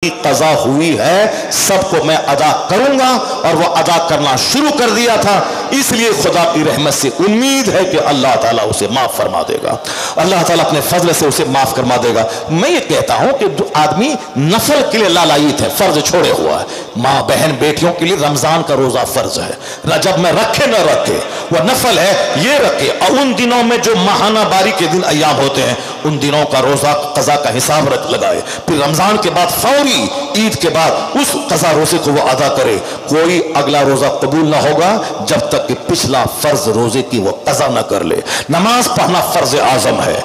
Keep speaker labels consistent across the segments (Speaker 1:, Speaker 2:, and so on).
Speaker 1: की कज़ा हुई है सबको मैं अदा करूंगा, और वो अदा करना शुरू कर दिया था। इसलिए खुदा की रहमत से उम्मीद है कि अल्लाह ताला उसे माफ फरमा देगा, अल्लाह ताला अपने फजल से उसे माफ फरमा देगा। मैं ये कहता हूं कि जो आदमी नफल के लिए लालायित है, फर्ज छोड़े हुआ है, माँ बहन बेटियों के लिए रमजान का रोजा फर्ज है, रजब में रखे न रखे वह नफल है, ये रखे। और उन दिनों में जो माहाना बारी के दिन अय्याम होते हैं उन दिनों का रोजा कज़ा का हिसाब रख लगाए, फिर रमजान के बाद फौरी ईद के बाद उस कज़ा रोजे को वो अदा करे। कोई अगला रोजा कबूल ना होगा जब तक कि पिछला फर्ज रोजे की वो कज़ा न कर ले। नमाज पढ़ना फर्ज आजम है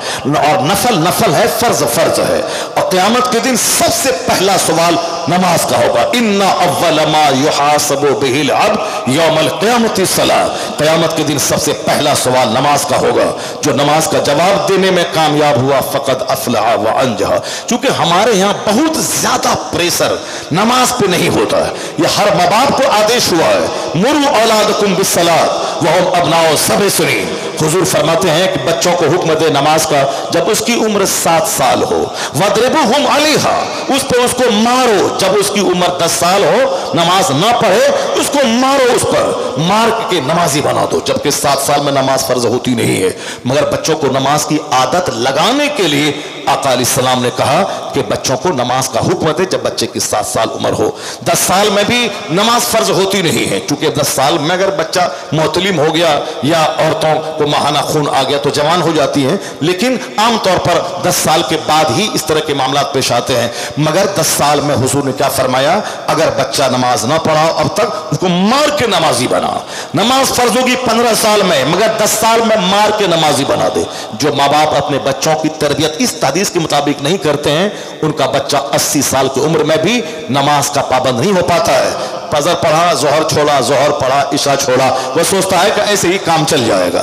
Speaker 1: और नफल नफल है, फर्ज फर्ज है। और क़यामत के दिन सबसे पहला सवाल नमाज का होगा। इन्ना अव्वल मा युहासबु बिहिल अब्द यौमल क़यामति सलात। क़यामत के दिन सबसे पहला सवाल नमाज का होगा। जो नमाज का जवाब देने में कामयाब हुआ फ़क़द अफ़लह व अंजह। चूंकि हमारे यहाँ बहुत ज्यादा प्रेशर नमाज पे नहीं होता है, यह हर माँ बाप को आदेश हुआ है, मुरु औलादकुम बिस्सलात वहुम अब्नाउ सब'i सिनीन। हुजूर फरमाते हैं कि बच्चों को हुक्म दे नमाज का जब उसकी उम्र 7 साल हो, वद्रिबुहुम अलैहा, उस पर उसको मारो जब उसकी उम्र 10 साल हो, नमाज ना पढ़े उसको मारो, उस पर मार के नमाजी बना दो। जबकि 7 साल में नमाज फर्ज होती नहीं है, मगर बच्चों को नमाज की आदत लगाने के लिए आका अलैहिस्सलाम ने कहा कि बच्चों को नमाज का हुक्म दे जब बच्चे की 7 साल उम्र हो। 10 साल में भी नमाज फर्ज होती नहीं है, क्योंकि 10 साल में अगर बच्चा मोतलिम हो गया या औरतों को महाना खून आ गया तो जवान हो जाती है, लेकिन आमतौर पर 10 साल के बाद ही इस तरह के मामला पेश आते हैं। मगर 10 साल में हुजूर ने क्या फरमाया, अगर बच्चा नमाज ना पढ़ा अब तक उसको मार के नमाजी बना। नमाज फर्ज होगी 15 साल में, मगर 10 साल में मार के नमाजी बना दे। जो माँ बाप अपने बच्चों की तरबियत इस हदीस के मुताबिक नहीं करते हैं उनका बच्चा 80 साल की उम्र में भी नमाज का पाबंद नहीं हो पाता है। फजर पढ़ा, जोहर छोड़ा, जोहर पढ़ा, इशा छोड़ा, वह सोचता है कि ऐसे ही काम चल जाएगा।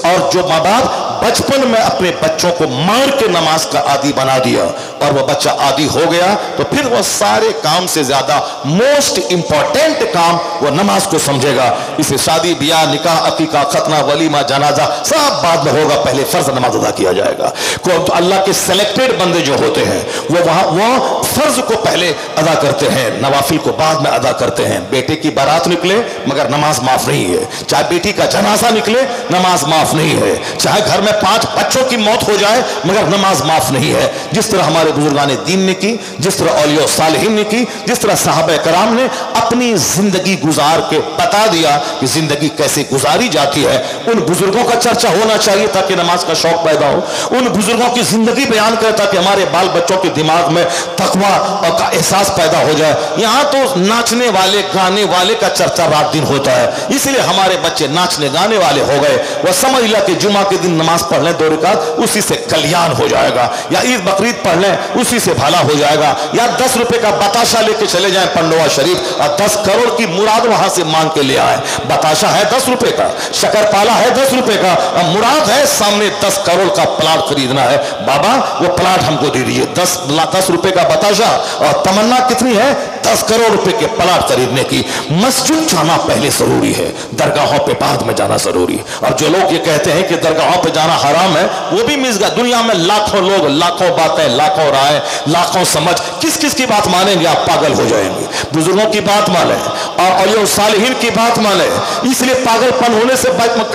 Speaker 1: और जो माँ बाप बचपन में अपने बच्चों को मार के नमाज का आदी बना दिया और वह बच्चा आदी हो गया तो फिर वह सारे काम से ज्यादा मोस्ट इंपॉर्टेंट काम वह नमाज को समझेगा। इसे शादी ब्याह निकाह अकीका खतना वलीमा जनाजा सब बाद में होगा, पहले फर्ज नमाज अदा किया जाएगा। तो अल्लाह के सेलेक्टेड बंदे जो होते हैं वो फर्ज को पहले अदा करते हैं, नवाफिल को बाद में अदा करते हैं। बेटे की बारात निकले मगर नमाज माफ नहीं है, चाहे बेटी का जनाजा निकले नमाज माफ नहीं है, चाहे घर में 5 बच्चों की मौत हो जाए मगर नमाज माफ नहीं है। जिस तरह हमारे बुजुर्गाने दीन ने की, जिस तरह औलिया सालिहीन ने की, जिस तरह सहाबा कराम ने अपनी जिंदगी गुजार के बता दिया कि जिंदगी कैसे गुजारी जाती है, उन बुजुर्गों का चर्चा होना चाहिए ताकि नमाज का शौक पैदा हो। उन बुजुर्गों की जिंदगी बयान करे ताकि हमारे बाल बच्चों के दिमाग में तकवा का एहसास पैदा हो जाए। यहाँ तो नाचने वाले गाने वाले का चर्चा रात दिन होता है, इसलिए हमारे बच्चे नाचने गाने वाले हो गए। वह समझ लिया कि जुमा के दिन नमाज पढ़ लें 2 रकात उसी से कल्याण हो जाएगा, या ईद बकरीद पढ़ लें उसी से भला हो जाएगा, या 10 रुपए का बताशा लेके चले जाएं पंडोवा शरीफ और 10 करोड़ की मुराद वहां से मांग के ले आए। बताशा है 10 रुपए का, शक्करपाला है 10 रुपए का, और मुराद है सामने 10 करोड़ का प्लाट खरीदना है। बाबा वो प्लाट हमको दे दीजिए, 10 रुपए का बताशा और तमन्ना कितनी है 10 करोड़ रुपए के प्लाट खरीदने की। मस्जिद जाना पहले जरूरी है, दरगाहों पे बाद में जाना जरूरी। और जो लोग ये कहते हैं कि दरगाहों पे जाना हराम है वो भी मिसगा। दुनिया में लाखों लोग, लाखों बातें, लाखों राय, लाखों समझ, किस किस की बात मानेंगे आप पागल हो जाएंगे। बुजुर्गों की बात माने और औलिया सालिहीन की बात माने, इसलिए पागलपन होने से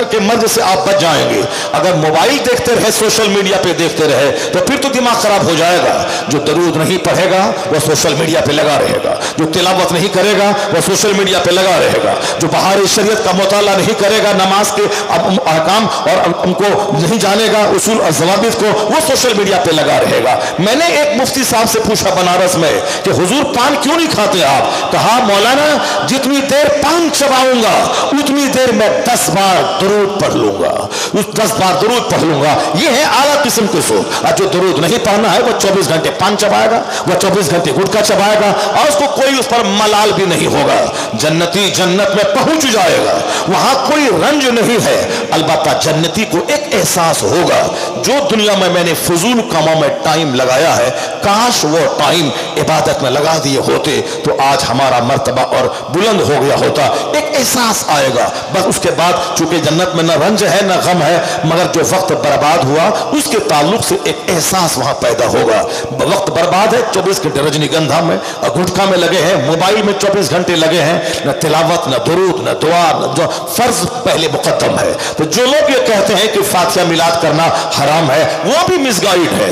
Speaker 1: के मर्ज से आप बच जाएंगे। अगर मोबाइल देखते रहे, सोशल मीडिया पे देखते रहे तो फिर तो दिमाग खराब हो जाएगा। जो दरूद नहीं पढ़ेगा वह सोशल मीडिया पे लगा रहेगा, जो तिलावत नहीं करेगा वह सोशल मीडिया पे लगा रहेगा, जो बहार शरीयत का मुताला नहीं करेगा, नमाज के अहकाम और उनको नहीं जानेगा, उसूल और ज़वाबित को, वो सोशल मीडिया पे लगा रहेगा। मैंने एक मुफ्ती साहब से पूछा बनारस में कि हुजूर पान क्यों नहीं खाते आप? कहा मौलाना जितनी देर पान चबाऊंगा उतनी देर में 10 बार दरूद पढ़ लूंगा, उस 10 बार दरूद पढ़ लूंगा। ये है आला किस्म के सोच। और जो दरूद नहीं पढ़ना है वो 24 घंटे पान चबाएगा, वह 24 घंटे गुटखा चबाएगा और उसको कोई उस पर मलाल भी नहीं होगा। जन्नती जन्नत में पहुंच जाएगा, वहां कोई रंज नहीं है। अलबत्ता जन्नती को एक एहसास होगा, जो दुनिया में मैंने फजूल कामों में टाइम लगाया है, काश वो टाइम इबादत में लगा दिए होते तो आज हमारा मर्तबा और बुलंद हो गया होता। एक एहसास आएगा। बस उसके बाद चूंकि जन्नत में न रंज है न गम है, मगर जो वक्त बर्बाद हुआ उसके ताल्लुक से एक एहसास वहां पैदा होगा। वक्त बर्बाद है, 24 घंटे रजनीगंधा में और गुटखा में लगे हैं, मोबाइल में 24 घंटे लगे हैं, न तिलावत न दुरूद न दुआ, न जो फर्ज पहले मुकद्दम है। तो जो लोग ये कहते हैं कि फातिहा मिलाद करना हराम है, वो भी मिसगाइड है।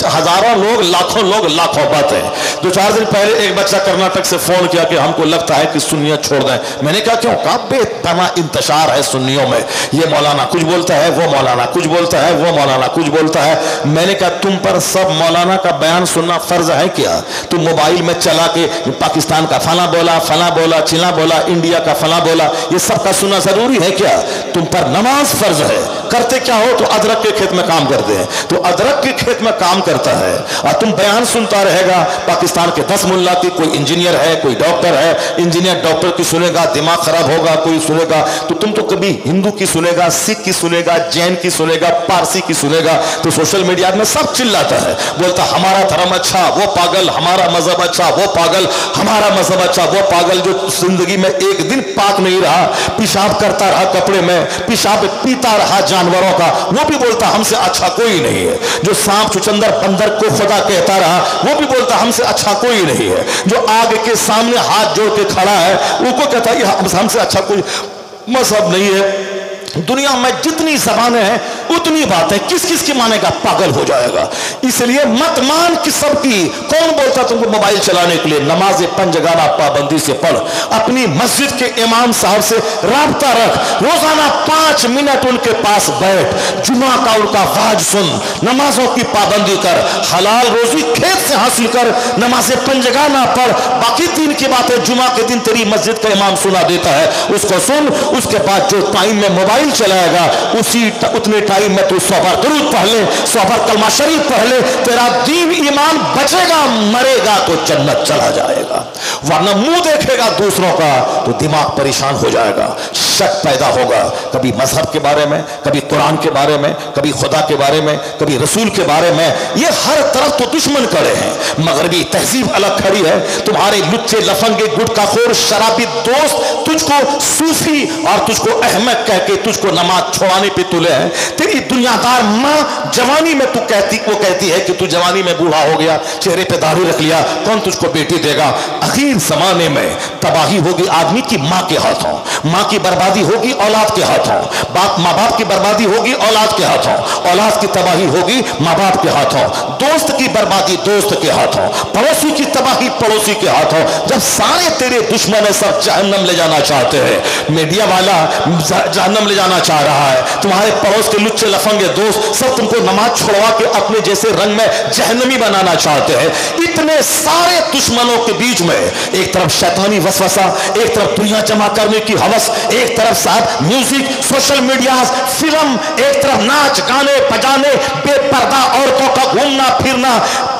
Speaker 1: हजारों लोग, लाखों लोग, लाखों बातें। 2-4 दिन पहले एक बच्चा कर्नाटक से फोन किया कि हमको लगता है कि सुन्नियत छोड़ दें। मैंने कहा क्यों? कहा बेपना इंतशार है सुन्नियों में, ये मौलाना कुछ बोलता है, वो मौलाना कुछ बोलता है, वो मौलाना कुछ बोलता है। मैंने कहा तुम पर सब मौलाना का बयान सुनना फर्ज है क्या? तुम मोबाइल में चला के पाकिस्तान का फला बोला, फला बोला, चिला बोला, इंडिया का फला बोला, ये सब का सुनना जरूरी है क्या? तुम पर नमाज फर्ज है। करते क्या हो? तो अदरक के खेत में काम करते हैं, तो अदरक के खेत में काम करता है और तुम बयान सुनता रहेगा। पाकिस्तान के 10 मुल्ला की, कोई इंजीनियर है, कोई डॉक्टर है, इंजीनियर डॉक्टर की सुनेगा दिमाग खराब होगा, कोई सुनेगा तो तुम तो कभी हिंदू की सुनेगा, सिख की सुनेगा, जैन की सुनेगा, पारसी की सुनेगा। तो सोशल मीडिया में सब चिल्लाता है, बोलता हमारा धर्म अच्छा, वो पागल, हमारा मजहब अच्छा, वो पागल, हमारा मजहब अच्छा, वो पागल। जो जिंदगी में एक दिन पाक नहीं रहा, पेशाब करता रहा कपड़े में, पेशाब पीता रहा जानवरों का, वो भी बोलता हमसे अच्छा कोई नहीं है। जो सांप चुचंदर बंदर को खुदा कहता रहा, वो भी बोलता हमसे अच्छा कोई नहीं है। जो आग के सामने हाथ जोड़ के खड़ा है, उनको कहता है हमसे अच्छा कोई मजहब नहीं है। दुनिया में जितनी जबानें हैं उतनी बातें, किस किस की मानेगा? पागल हो जाएगा। इसलिए मत मान कि सबकी। कौन बोलता तुमको मोबाइल चलाने के लिए? नमाज पंजगाना पाबंदी से पढ़, अपनी मस्जिद के इमाम साहब से राब्ता रख, रोजाना 5 मिनट उनके पास बैठ, जुमा का उनका वाज सुन, नमाजों की पाबंदी कर, हलाल रोजी खेत से हासिल कर, नमाज पंजगाना पढ़, बाकी दिन की बातें जुमा के दिन तेरी मस्जिद का इमाम सुना देता है, उसको सुन। उसके बाद जो टाइम में मोबाइल चलाएगा उतने टाइम में तू 100 बार दुरूद पढ़ ले, 100 बार कलमा शरीफ पढ़ ले, तेरा दीन ईमान बचेगा। मरेगा तो जन्नत चला जाएगा, वरना मुंह देखेगा दूसरों का तो दिमाग परेशान हो जाएगा, शक पैदा होगा। कभी मजहब के बारे में, कभी कुरान के बारे में, कभी खुदा के बारे में, कभी रसूल के बारे में। ये हर तरफ तो दुश्मन खड़े हैं। मगरबी तहजीब अलग खड़ी है, तुम्हारे लुच्चे लफंगे गुटखाखोर शराबी दोस्त तुझको सूफी और तुझको अहमद कह के तुझको नमाज छोड़ाने पे तुले हैं। तेरी दुनियादार माँ जवानी में वो कहती है कि तू जवानी में बूढ़ा हो गया, चेहरे पे दाढ़ी रख लिया, कौन तुझको बेटी देगा? आखिर जमाने में तबाही होगी आदमी की माँ के हाथों, माँ की बर्बादी होगी औलाद के हाथों, माँ बाप की बर्बादी होगी औलाद के हाथों, औलाद की तबाही होगी माँ बाप के हाथों, दोस्त की बर्बादी दोस्त के हाथों, पड़ोसी की तबाही पड़ोसी के हाथों। जब सारे तेरे दुश्मन सब जहन्नम ले जाना चाहते हैं, मीडिया वाला जहन्नम ले जाना चाह रहा है, तुम्हारे पड़ोस के लुच्चे लफंगे दोस्त सब तुमको नमाज छोड़वा के अपने जैसे रंग में जहन्नमी बनाना चाहते हैं। इतने सारे दुश्मनों के बीच में एक तरफ शैतानी वसवसा, एक तरफ दुनिया जमा करने की हवस, एक तरफ साथ म्यूजिक, सोशल मीडिया, फिल्म, एक तरफ नाच गाने बजाने, बेपर्दा औरतों का घूमना फिरना।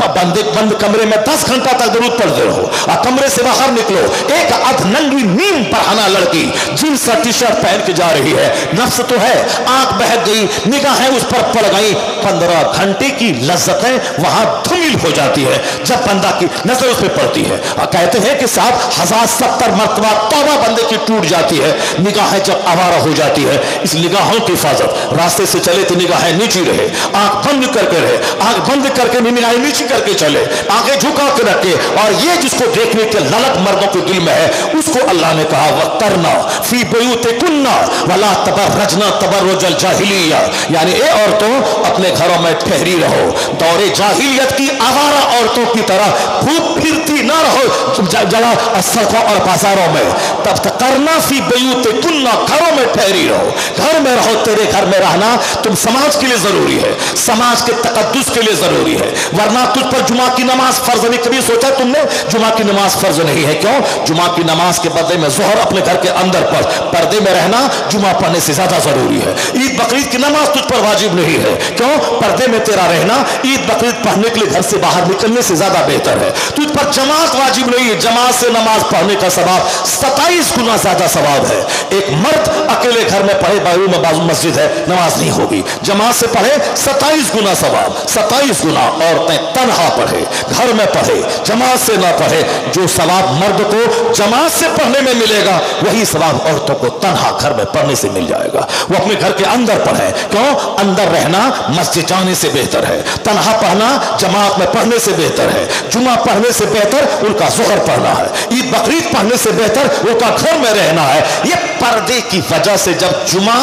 Speaker 1: बंद कमरे में 10 घंटा तक दुरूद पढ़ते रहो और कमरे से बाहर निकलो, एक अधनंगी नीम पढ़ाना लड़की जींस टी शर्ट पहन के जा रही है, नफ्स तो है, आंख बहक गई, निगाहें उस पर पड़ गई, 15 घंटे की लज्जतें वहां धूमिल हो जाती है जब बंदा की नजर उस पर पड़ती है। और कहते हैं कि 7,070 मरतबा तौबा बंदे की टूट जाती है निगाहें जब आवारा हो जाती है। इस निगाहों की हिफाजत, रास्ते से चले तो निगाहें नीची रहे, आंख बंद करके रहे, आंख बंद करके निगाहें नीची करके चले, आंखें झुका के रखे। और ये जिसको देखने के ललक मर्दों के दिल में है, उसको अल्लाह ने कहा वक्तरना फी बुयूतिकुन्ना वला तबर्रजना तबर्रुजल जाहिलिया, यानी ए औरतों अपने घरों में ठहरी रहो, दौरे जाहिलियत की आवारा औरतों की तरह खूब फिरती ना रहो जगह सड़कों और बाजारों में। तब तक करना फी बुयूतिकुन्ना, घरों में ठहरी रहो, घर में रहो। तेरे घर में रहना तुम समाज के लिए जरूरी है, समाज के तकद्दुस के लिए जरूरी है, वरना तुझ पर जुमा की नमाज फर्ज नहीं। कभी सोचा तुमने जुमा की नमाज फर्ज नहीं है? क्यों? जुमा की नमाज के बदले में जोहर अपने घर के अंदर पढ़, पर्दे में रहना जुमा पढ़ने से ज्यादा जरूरी है। ईद बकरीद की नमाज तुझ पर वाजिब नहीं है, क्यों? पर्दे में तेरा रहना ईद बकरीद पढ़ने के लिए घर से बाहर निकलने से ज्यादा बेहतर है। तुझ पर जमात वाजिब नहीं लिए जमात से नमाज पढ़ने का सवाब 27 गुना ज्यादा सवाब है। एक मर्द अकेले घर में पढ़े, बाजू में बाजू मस्जिद है, नमाज नहीं होगी, जमात से पढ़े 27 गुना सवाब, 27 गुना। औरतें तन्हा पढ़े, घर में पढ़े, जमात से ना पढ़े, जो सवाब मर्द को जमात से पढ़ने में मिलेगा वही सवाब औरतों को तन्हा घर में पढ़ने से मिल जाएगा। वो अपने घर के अंदर पढ़े, क्यों? अंदर रहना मस्जिद जाने से बेहतर है, तन्हा पढ़ना जमात में पढ़ने से बेहतर है, जुमा पढ़ने से बेहतर उनका ज़ोहर पढ़ना है, ईद बकरीद पढ़ने से बेहतर उनका घर में रहना है। ये पर्दे की वजह से जब जुमा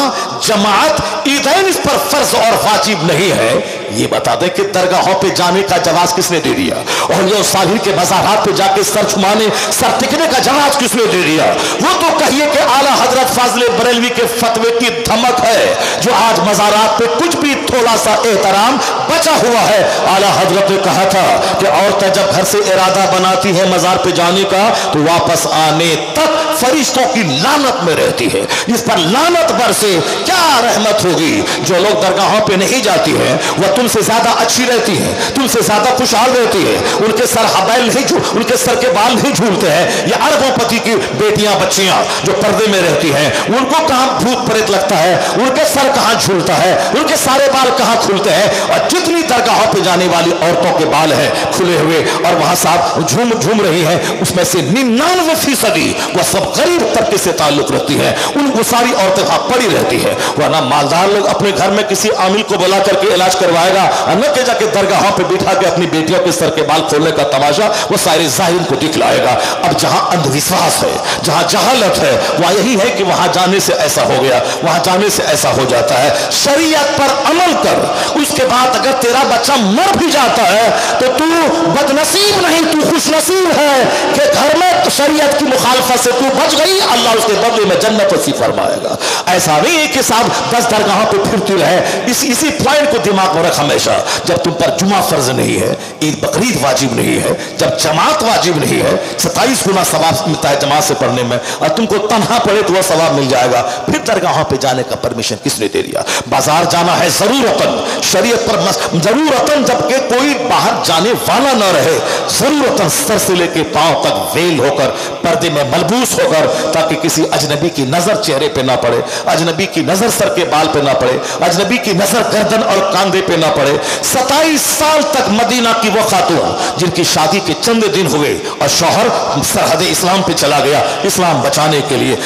Speaker 1: जमात ईदैन इस पर फर्ज और वाजिब नहीं है, ये बता दें कि दरगाहों पे जाने का जवाब किसने दे दिया, और ये साहिल के बाजारात पे जाके सर छुमाने सर टिकने का जवाब किसने दे दिया? वो तो कहिए कि आला हजरत फाजिल बरेलवी के फतवे की धमक है जो आज मज़ारात पे कुछ भी थोड़ा सा एहतराम बचा हुआ है। आला हजरत ने कहा था कि औरतें जब घर से इरादा बनाती है मज़ार पे जाने का तो वापस आने तक फरिश्तों की लानत में रहती है, इस पर लानत बरसे क्या रहमत होगी। जो लोग दरगाहों पे नहीं जाती है वह तुमसे ज्यादा अच्छी रहती है, तुमसे ज्यादा खुशहाल रहती है, उनके सर हबैल नहीं झूल, उनके सर के बाल नहीं झूलते हैं। ये अरबों की बेटियां बच्चियां जो पर्दे में रहती हैं, उनको कहां भूत प्रेत लगता है, उनके सर कहां झूलता है, उनके सारे बाल कहां खुलते हैं। और जितनी दरगाहों पे जाने वाली औरतों के बाल हैं खुले हुए और वहां साहब झूम रही हैं, उसमें से 99% वह सब गरीब तबके से ताल्लुक रखती है, उनको सारी औरतें वहां पड़ी रहती है। वरना मालदार लोग अपने घर में किसी आमिल को बुला करके इलाज करवाएगा, न के जाके दरगाहों पे बिठा के अपनी बेटियों के सर के बाल खोलने का तमाशा वो सारे जाहिर को दिखलाएगा। अब जहां अंधविश्वास है, जहां जहालत है, वहां यही है कि वहां जाने से ऐसा हो गया, वहां जाने से ऐसा हो जाता है। शरीयत पर अमल कर, उसके बाद अगर तेरा बच्चा मर भी जाता है तो तू बदनसीब नहीं, तू खुशनसीब है कि घर में शरीयत की मुखालफत से तू बच गई, अल्लाह उसके बदले में जन्नत नसीब फरमाएगा। ऐसा नहीं है कि साहब 10 दरगाहों पे फिरती रहे। इसी पॉइंट को दिमाग में रख हमेशा। जब तुम पर जुमा फर्ज नहीं है, ईद बकरीद वाजिब नहीं है, जब जमात वाजिब नहीं है, 27 गुना सवाब मिलता है जमात से पढ़ने में, और तुमको तन्हा पड़े तो वह सवाब मिल जाएगा, फिर दरगाहों पे जाने का परमिशन किसने दे दिया? बाजार जाना है जरूरतन, शरीयत पर जरूरतन, जबकि कोई बाहर जाने वाला ना रहे, जरूरतन सर से लेके पांव तक वेल होकर पर्दे में मलबूस होकर, ताकि किसी अजनबी की नजर चेहरे पे ना पड़े, अजनबी की नजर सर के बाल पे ना पड़े, अजनबी की नजर गर्दन और कांधे पे ना पड़े। 27 साल तक मदीना की वो खातून जिनकी शादी के चंद दिन हुए और शौहर सरहद इस्लाम पे चला गया इस्लाम बचाने के लिए,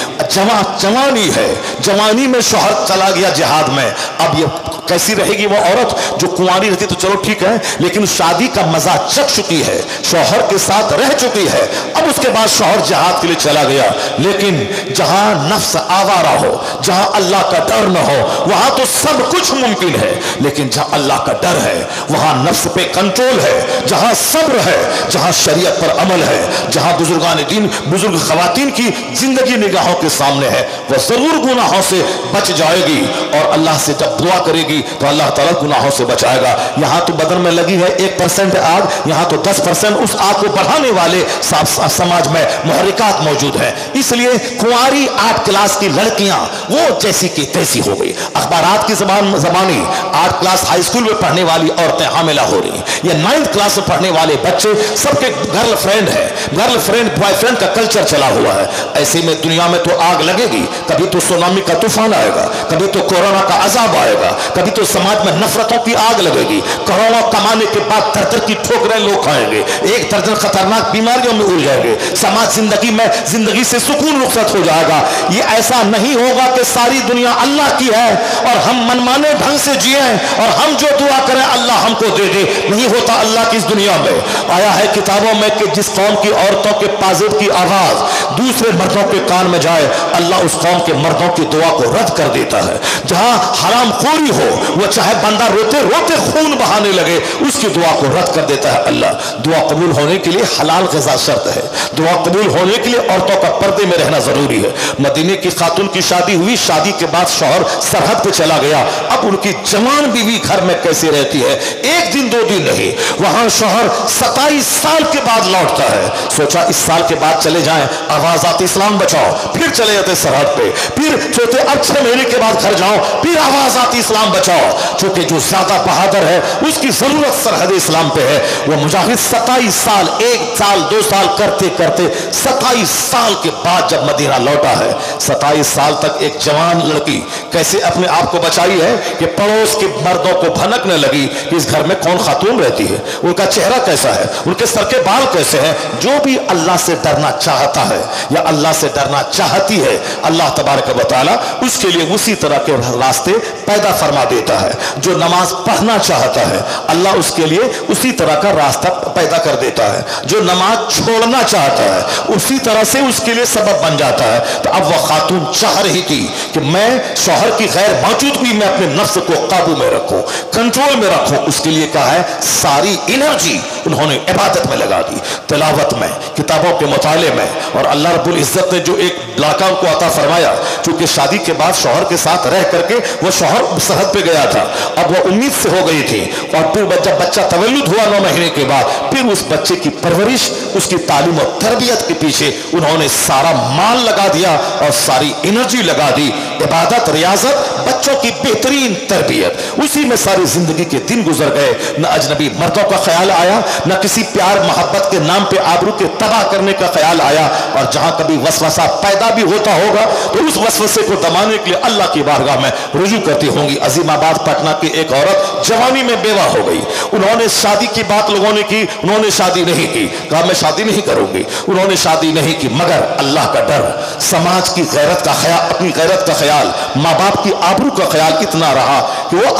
Speaker 1: जवानी है, जवानी में शौहर चला गया जिहाद में, अब ये कैसी रहेगी वो औरत? जो कुंवारी रहती तो चलो ठीक है, लेकिन शादी का मजा चख चुकी है, शौहर के साथ रह चुकी है, अब उसके बाद शौहर जिहाद के लिए चला गया। लेकिन जहां नफ्स आवारा हो, जहां अल्लाह का डर न हो, वहां तो सब कुछ मुमकिन है, लेकिन जहां अल्लाह का डर है वहां नफ्स पे कंट्रोल है, जहां सब्र है, जहां शरीयत पर अमल है, जहां बुजुर्गान दीन बुजुर्ग खवातीन की जिंदगी निगाहों के सामने है, वह जरूर गुनाहों से बच जाएगी और अल्लाह से जब दुआ करेगी तो अल्लाह ताला गुनाहों से बचाएगा। यहां तो बदन में लगी है 1% आग, यहां तो 10% उस आग को बढ़ाने वाले समाज में मुहर्रिकात मौजूद है। इसलिए कुंवारी 8 क्लास की लड़कियां वो जैसी की तैसी हो गई। अखबारात की जबानी 8 क्लास हाई स्कूल में पढ़ने वाली औरतें हामिला हो रही, ये 9th क्लास में पढ़ने वाले बच्चे सबके गर्लफ्रेंड है, गर्लफ्रेंड बॉयफ्रेंड का कल्चर चला हुआ है। ऐसे में दुनिया में तो आग लगेगी, कभी तो सुनामी का तूफान आएगा, कभी तो कोरोना का अजाब आएगा, कभी तो समाज में नफरतों की आग लगेगी, करोड़ों कमाने के बाद दर्द की ठोकरें लोग खाएंगे, 1 दर्जन खतरनाक बीमारियों में उलझ जाएंगे, समाज जिंदगी से सुकून रुखसत हो जाएगा। ये ऐसा नहीं होगा कि सारी दुनिया अल्लाह की है और हम मनमाने ढंग से जिए और हम जो दुआ करें अल्लाह हमको दे दे, नहीं होता अल्लाह की इस दुनिया में। आया है किताबों में कि जिस कौम की औरतों के पाजेब की आवाज दूसरे मर्दों के कान में जाए, अल्लाह उस कौम के मर्दों की दुआ को रद्द कर देता है। जहां हराम खोरी हो, वो चाहे बंदा रोते रोते खून बहाने लगे, उसकी दुआ को रद्द कर देता है अल्लाह। दुआ कबूल होने के लिए हलाल ग़िज़ा शर्त है, दुआ कबूल होने के लिए औरतों का पर्दे में रहना जरूरी है। मदीने की खातून की शादी हुई, शादी के बाद शौहर सरहद पे चला गया, अब उनकी जवान बीवी घर में कैसे रहती है? 1 दिन 2 दिन नहीं, वहां शौहर 27 साल के बाद लौटता है। सोचा इस साल के बाद चले जाएं, आवाज आती इस्लाम बचाओ, फिर चले जाते सरहद पे, फिर सोचते अब 6 महीने के बाद घर जाओ, फिर आवाज आती इस्लाम बचाओ। क्योंकि जो ज्यादा बहादुर है उसकी जरूरत सरहद इस्लाम पे है। वो मुजाहिद 27 साल, 1 साल 2 साल करते करते 27 साल के बाद जब मदीना लौटा है, 27 साल तक एक जवान लड़की कैसे अपने आप को बचाई है कि पड़ोस के मर्दों को भनकने लगी कि इस घर में कौन खातून रहती है, उनका चेहरा कैसा है, उनके सर के बाल कैसे हैं। जो भी अल्लाह से डरना चाहता है या अल्लाह से डरना चाहती है, अल्लाह तबारक व तआला उसके लिए उसी तरह के रास्ते पैदा फरमा देता है। जो नमाज पढ़ना चाहता है, अल्लाह उसके लिए उसी तरह का रास्ता पैदा कर देता है। जो नमाज छोड़ना चाहता है, उसी तरह से उसके लिए सबब बन जाता है। तो अब वह खातून चाह रही थी कि मैं शौहर की गैर मौजूदगी में अपने नफ्स को काबू में रखूं, कंट्रोल में रखूं। उसके लिए कहा है सारी एनर्जी उन्होंने इबादत में लगा दी, तिलावत में, किताबों के मुताले में। और अल्लाह रब्बुल इज्जत ने जो एक लाका उनको अता फरमाया, चूंकि शादी के बाद शौहर के साथ रह करके वो शौहर सरहद पे गया था, अब वो उम्मीद से हो गई थी। और फिर जब बच्चा तवल्लुद हुआ 9 महीने के बाद, फिर उस बच्चे की परवरिश, उसकी तालीम और तरबियत के पीछे उन्होंने सारा माल लगा दिया और सारी एनर्जी लगा दी। इबादत, रियाजत, बच्चों की बेहतरीन तरबियत, उसी में सारी जिंदगी के दिन गुजर गए। न अजनबी मर्दों का ख्याल आया, न किसी प्यार मोहब्बत के नाम पे आबरू के तबाह करने का ख्याल आया। और जहां कभी वसवसा पैदा भी होता होगा तो उस वसवसे को दबाने के लिए अल्लाह की बारगाह में रुजू करती होंगी। अजीमाबाद पटना की एक औरत जवानी में बेवा हो गई। उन्होंने शादी की बात लोगों ने की, उन्होंने शादी नहीं की, कहा मैं शादी नहीं करूंगी। उन्होंने शादी नहीं की, मगर अल्लाह का डर, समाज की गैरत का ख्याल, अपनी गैरत का ख्याल, माँ बाप की आबरू का ख्याल इतना रहा कि वो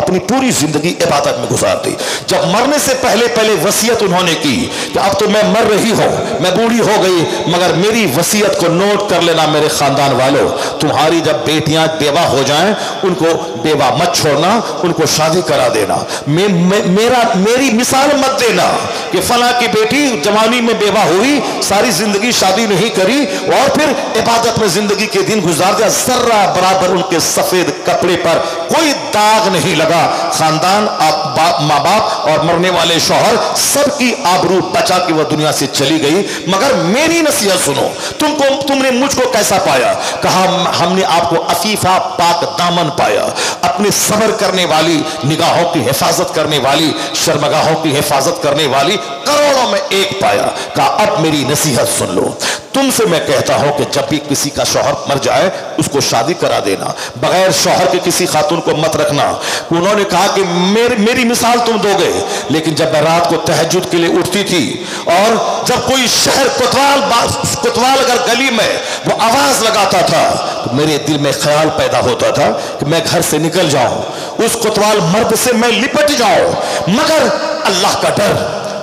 Speaker 1: अपनी पूरी जिंदगी इबादत में गुजार दी। जब मरने से पहले वसीयत उन्होंने की कि अब तो मैं मर रही हूं, मैं बूढ़ी हो गई, मगर मेरी वसीयत को नोट कर लेना मेरे खानदान वालों, तुम्हारी जब बेटियां बेवा हो जाएं, उनको बेवा मत छोड़ना, उनको शादी करा देना। मेरी मिसाल मत देना कि फला की बेटी जवानी में बेवा हुई, सारी जिंदगी शादी नहीं करी और फिर इबादत में जिंदगी के दिन गुजार दिया। जर्रा बराबर उनके सफेद कपड़े पर कोई दाग नहीं लगा। खानदान, माँ बाप और मरने वाले शौहर, सबकी आबरू बचा के वह दुनिया से चली गई। मगर मेरी नसीहत सुनो, तुमने मुझको कैसा पाया? कहा हमने आपको अफीफा पाक दामन पाया, अपने सब्र करने वाली, निगाहों की हिफाजत करने वाली, शर्मगाहों की हिफाजत करने वाली करोड़ों में एक पाया। कहा अब मेरी नसीहत सुन लो, तुमसे मैं कहता हूं कि जब भी किसी का शौहर मर जाए उसको शादी करा देना, बगैर शौहर के किसी खातून को मत रखना। उन्होंने कहा कि मेरी मिसाल तुम दोगे, लेकिन जब मैं रात को तहज्जुद के लिए उठती थी और जब कोई शहर कोतवाल अगर गली में वो आवाज लगाता था तो मेरे दिल में ख्याल पैदा होता था कि मैं घर से निकल जाऊं, उस कोतवाल मर्द से मैं लिपट जाऊं, मगर अल्लाह का डर,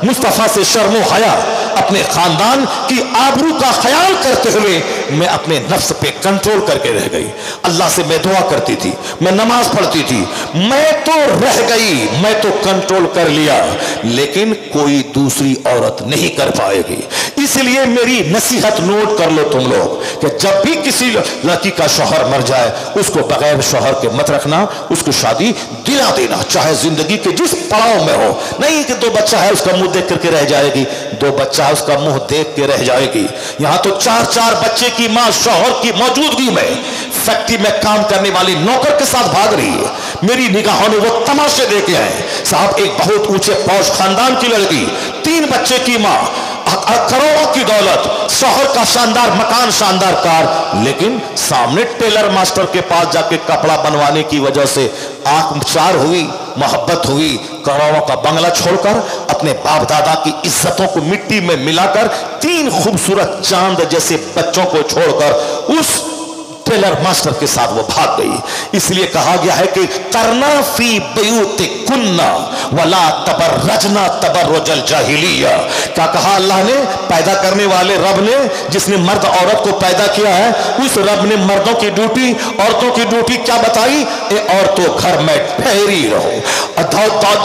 Speaker 1: मुस्तफा से शर्मो हया, अपने खानदान की आबरू का ख्याल करते हुए मैं अपने नफ्स पे कंट्रोल करके रह गई। अल्लाह से मैं दुआ करती थी, मैं नमाज पढ़ती थी, मैं तो रह गई, मैं तो कंट्रोल कर लिया, लेकिन कोई दूसरी औरत नहीं कर पाएगी। इसलिए मेरी नसीहत नोट कर लो तुम लोग कि जब भी किसी लड़की का शौहर मर जाए उसको बगैर शौहर के मत रखना, उसको शादी दिला देना, चाहे जिंदगी के जिस पड़ाव में हो। नहीं कि 2 बच्चा है उसका मुंह देख करके रह जाएगी, 2 बच्चा है उसका मुंह देख के रह जाएगी। यहां तो 4-4 बच्चे की मां शौहर की मौजूदगी में फैक्ट्री में काम करने वाली नौकर के साथ भाग रही है। मेरी निगाहों ने वो तमाशे देखे हैं साहब। एक बहुत ऊंचे पौष खानदान की लड़की, 3 बच्चे की मां, करोड़ों की दौलत, शौहर का शानदार मकान, शानदार कार, लेकिन सामने टेलर मास्टर के पास जाके कपड़ा बनवाने की वजह से आंख चार हुई, मोहब्बत हुई, करोड़ों का बंगला छोड़कर अपने बाप दादा की इज्जतों को मिट्टी में मिलाकर 3 खूबसूरत चांद जैसे बच्चों को छोड़कर उस टेलर मास्टर के साथ वो भाग गई। इसलिए कहा गया है कि करना फी बयूतिकुन्ना वला तबर्रजना तबर्रुजल जाहिलिया। क्या कहा अल्लाह ने? पैदा करने वाले रब ने, जिसने मर्द औरत को पैदा किया है, उस रब ने मर्दों की ड्यूटी, औरतों की ड्यूटी क्या बताई? औरतों घर में ठहरी रहो।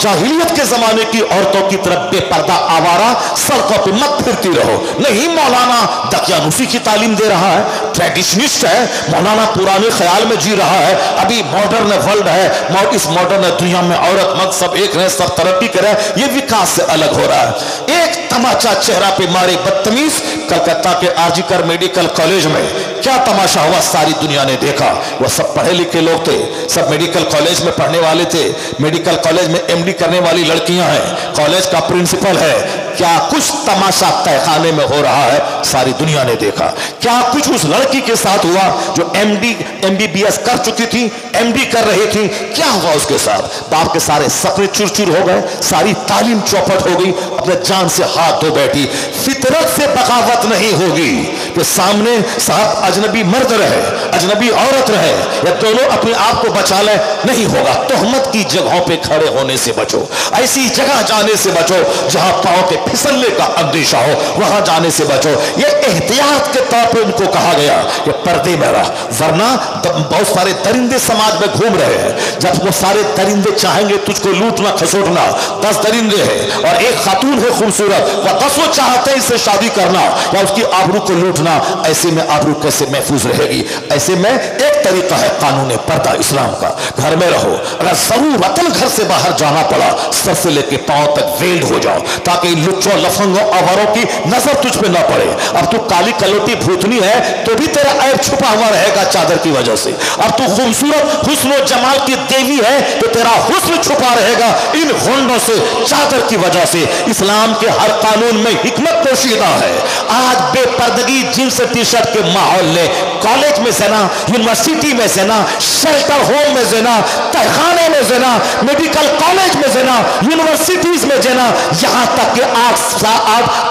Speaker 1: जाहिलियत के जमाने की औरतों की तरफ बेपर्दा आवारा सड़कों पर मत फिरती रहो। नहीं, मौलाना दकियानुसी की तालीम दे रहा है, ट्रेडिशनिस्ट है, मौलाना पुराने ख्याल में जी रहा है, अभी मॉडर्न वर्ल्ड है, इस मॉडर्न दुनिया में औरत मर्द सब एक रहे, सब तरक्की करे, ये विकास से अलग हो रहा है। एक तमाचा चेहरा पे मारे बदतमीज, कलकत्ता के आरजीकर मेडिकल कॉलेज में क्या तमाशा हुआ सारी दुनिया ने देखा। वो सब पढ़े लिखे लोग थे, सब मेडिकल कॉलेज में पढ़ने वाले थे, मेडिकल कॉलेज में एमडी करने वाली लड़कियां हैं, कॉलेज का प्रिंसिपल है। क्या कुछ तमाशा तहखाने में हो रहा है सारी दुनिया ने देखा। क्या कुछ उस लड़की के साथ हुआ जो एमबीबीएस कर चुकी थी, एमडी कर रही थी, क्या हुआ उसके साथ। बाप के सारे सपने चूर चूर हो गए, सारी तालीम चौपट हो गई, अपने जान से हाथ धो बैठी। फितरत से बगावत नहीं होगी कि सामने साहब अजनबी मर्द रहे, अजनबी औरत रहे, या दोनों अपने आप को बचा ले, नहीं होगा। तोहमत की जगहों पे खड़े होने से बचो, ऐसी जगह जाने से बचो जहां पांव के फिसलने का अंदेशा हो, वहां जाने से बचो। ये एहतियात के तौर पे उनको कहा गया कि पर्दे में रह, वरना बहुत सारे दरिंदे समाज में घूम रहे हैं। जब वो सारे दरिंदे चाहेंगे तुझको लूटना खसोटना, 10 दरिंदे हैं और एक खातून है खूबसूरत, वह 10 चाहते हैं इससे शादी करना या उसकी आबरू को लूटना, ऐसे में आबरू कैसे महफूज रहेगी। ऐसे में एक तरीका है कानून पर्दा इस्लाम का, घर में रहो, अगर जरूरतन घर से बाहर जाना पड़ा सर से लेके पांव तक वेल्ड हो जाओ, ताकि लुच्चों लफंगों अवारों की नजर तुझ पे ना पड़े। अब तू काली कलोटी भूतनी है तो भी तेरा ऐब छुपा हुआ रहेगा चादर की वजह से। अब तू खूबसूरत हुस्न जमाल की देवी है तो तेरा हुस्न छुपा रहेगा इन होंडों से, चादर की वजह से। इस्लाम के हर कानून में हिकमत पोशीदा है। आज बेपर्दगी जींस टी शर्ट के माहौल ने कॉलेज में ज़िना, यूनिवर्सिटी में ज़िना, शेल्टर होम में ज़िना, तहखाने में ज़िना, मेडिकल कॉलेज में ज़िना, यूनिवर्सिटीज में ज़िना, यहाँ तक कि आज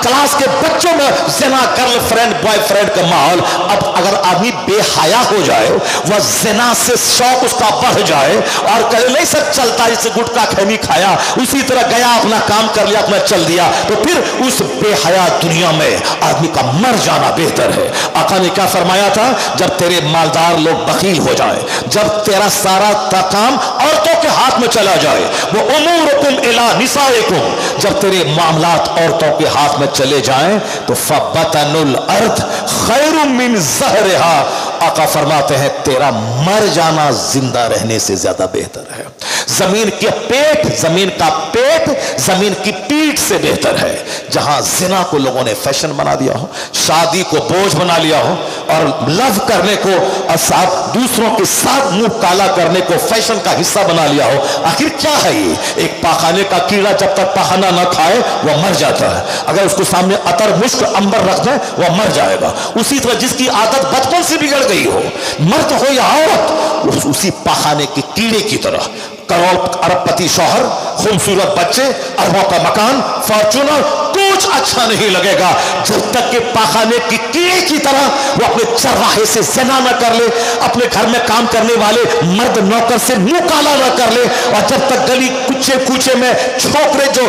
Speaker 1: क्लास के बच्चों में ज़िना, गर्लफ्रेंड बॉयफ्रेंड का माहौल। अब अगर आदमी बेहया हो जाए, वह ज़िना से शौक उसका बढ़ जाए और कहे नहीं सब चलता, जैसे गुटखा खैनी खाया उसी तरह गया, अपना काम कर लिया, अपना चल दिया, तो फिर उस बेहया दुनिया में आदमी का मर जाना बेहतर है। आका ने क्या फरमाया था, जब तेरे मालदार लोग बकील हो जाए, जब तेरा सारा काम औरतों के हाथ में चला जाए, वो उमूरुकुम इला निसाइकुम, जब तेरे मामलात औरतों के हाथ में चले जाएं तो फबतनुल अर्द खैरुम मिन ज़हरिहा। आका फरमाते हैं तेरा मर जाना जिंदा रहने से ज्यादा बेहतर है। जमीन के पेट, जमीन का पेट जमीन की पीठ से बेहतर है। जहां जिना को लोगों ने फैशन बना दिया हो, शादी को बोझ बना लिया हो और लव करने को और साथ दूसरों के साथ मुंह काला करने को फैशन का हिस्सा बना लिया हो। आखिर क्या है ये? एक पाखाने का कीड़ा जब तक पाखाना न खाए वह मर जाता है, अगर उसको सामने अतर मुश्क अंबर रख दे वह मर जाएगा। उसी तरह जिसकी आदत बचपन से बिगड़ गई हो, मर्द हो या औरत, उसी पाखाने के कीड़े की तरह, करोड़ अरबपति शौहर, खूबसूरत बच्चे, अरबों का मकान, फॉर्चूनर, कुछ अच्छा नहीं लगेगा जब तक कि पाखाने की कीड़े की तरह वो अपने चरवाहे से ज़िना न कर ले, अपने घर में काम करने वाले मर्द नौकर से मुंह काला न कर ले, और जब तक गली कुचे कुचे में छोकरे जो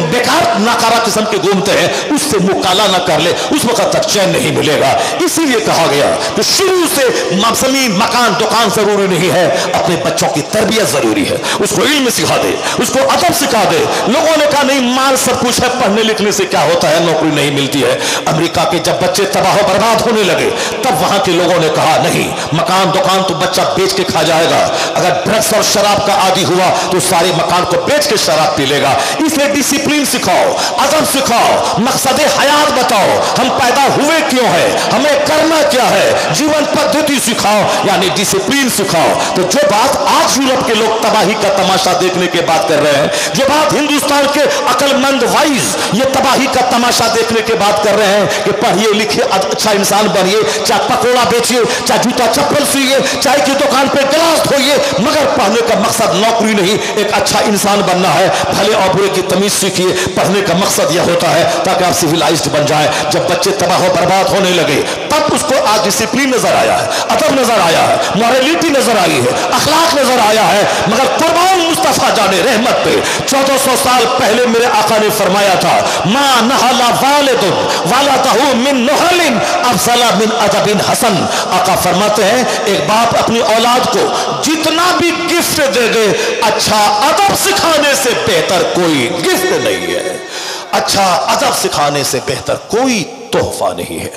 Speaker 1: बेकार नाकारा किस्म के घूमते हैं उससे मुंह काला न कर ले, उस वक्त तक चैन नहीं मिलेगा। इसीलिए कहा गया कि शुरू से जमीन मकान दुकान जरूरी नहीं है, अपने बच्चों की तरबियत जरूरी है। उसको इल्म सिखा दे, उसको अदब सिखा दे। लोगों ने कहा नहीं माल सब कुछ है, पढ़ने लिखने से क्या होता है, नौकरी नहीं मिलती है। अमेरिका के जब बच्चे तबाह बर्बाद होने लगे तब वहां के लोगों ने कहा नहीं, मकान दुकान तो बच्चा बेच के खा जाएगा, अगर ड्रग्स और शराब का आदी हुआ तो सारे मकान को बेच के शराब पी लेगा। इसलिए डिसिप्लिन सिखाओ, अदब सिखाओ, मकसद हयात बताओ, हम पैदा हुए क्यों है, हमें करना क्या है, जीवन पद्धति सिखाओ, यानी डिसिप्लिन सिखाओ। तो जो बात आज यूरोप के लोग तबाही का तमाशा देखने के बात कर रहे हैं, जो बात हिंदुस्तान के अकलमंद वाइज ये तबाही का तमाशा देखने के बात कर रहे हैं कि पढ़िए लिखिए अच्छा इंसान बनिए, चाहे पकोड़ा बेचिए, चाहे जूता चप्पल सिए, चाय की दुकान पे गिलास धोइए, मगर पढ़ने का मकसद नौकरी नहीं, एक अच्छा इंसान बनना है। भले और बुरे की तमीज सीखिए, पढ़ने का मकसद यह होता है ताकि आप सिविलाइज्ड बन जाए। जब बच्चे तबाह बर्बाद होने लगे तब उसको आज डिसिप्लिन नजर आया है, अदब नजर आया है, मॉरलिटी नजर आई है, अखलाक नजर आया है। मगर कुर्बान मुस्तफा जाने रहमत पे 1400 साल पहले मेरे आका ने फरमाया था, मा नहला वालिदुन वलदहु मिन नहलिन अफज़ल मिन अदबिन हसन। आका फरमाते हैं एक बाप अपनी औलाद को जितना भी गिफ्ट दे दे, अच्छा अदब सिखाने से बेहतर कोई गिफ्ट नहीं है। अच्छा अदब सिखाने से बेहतर कोई तोहफा नहीं है।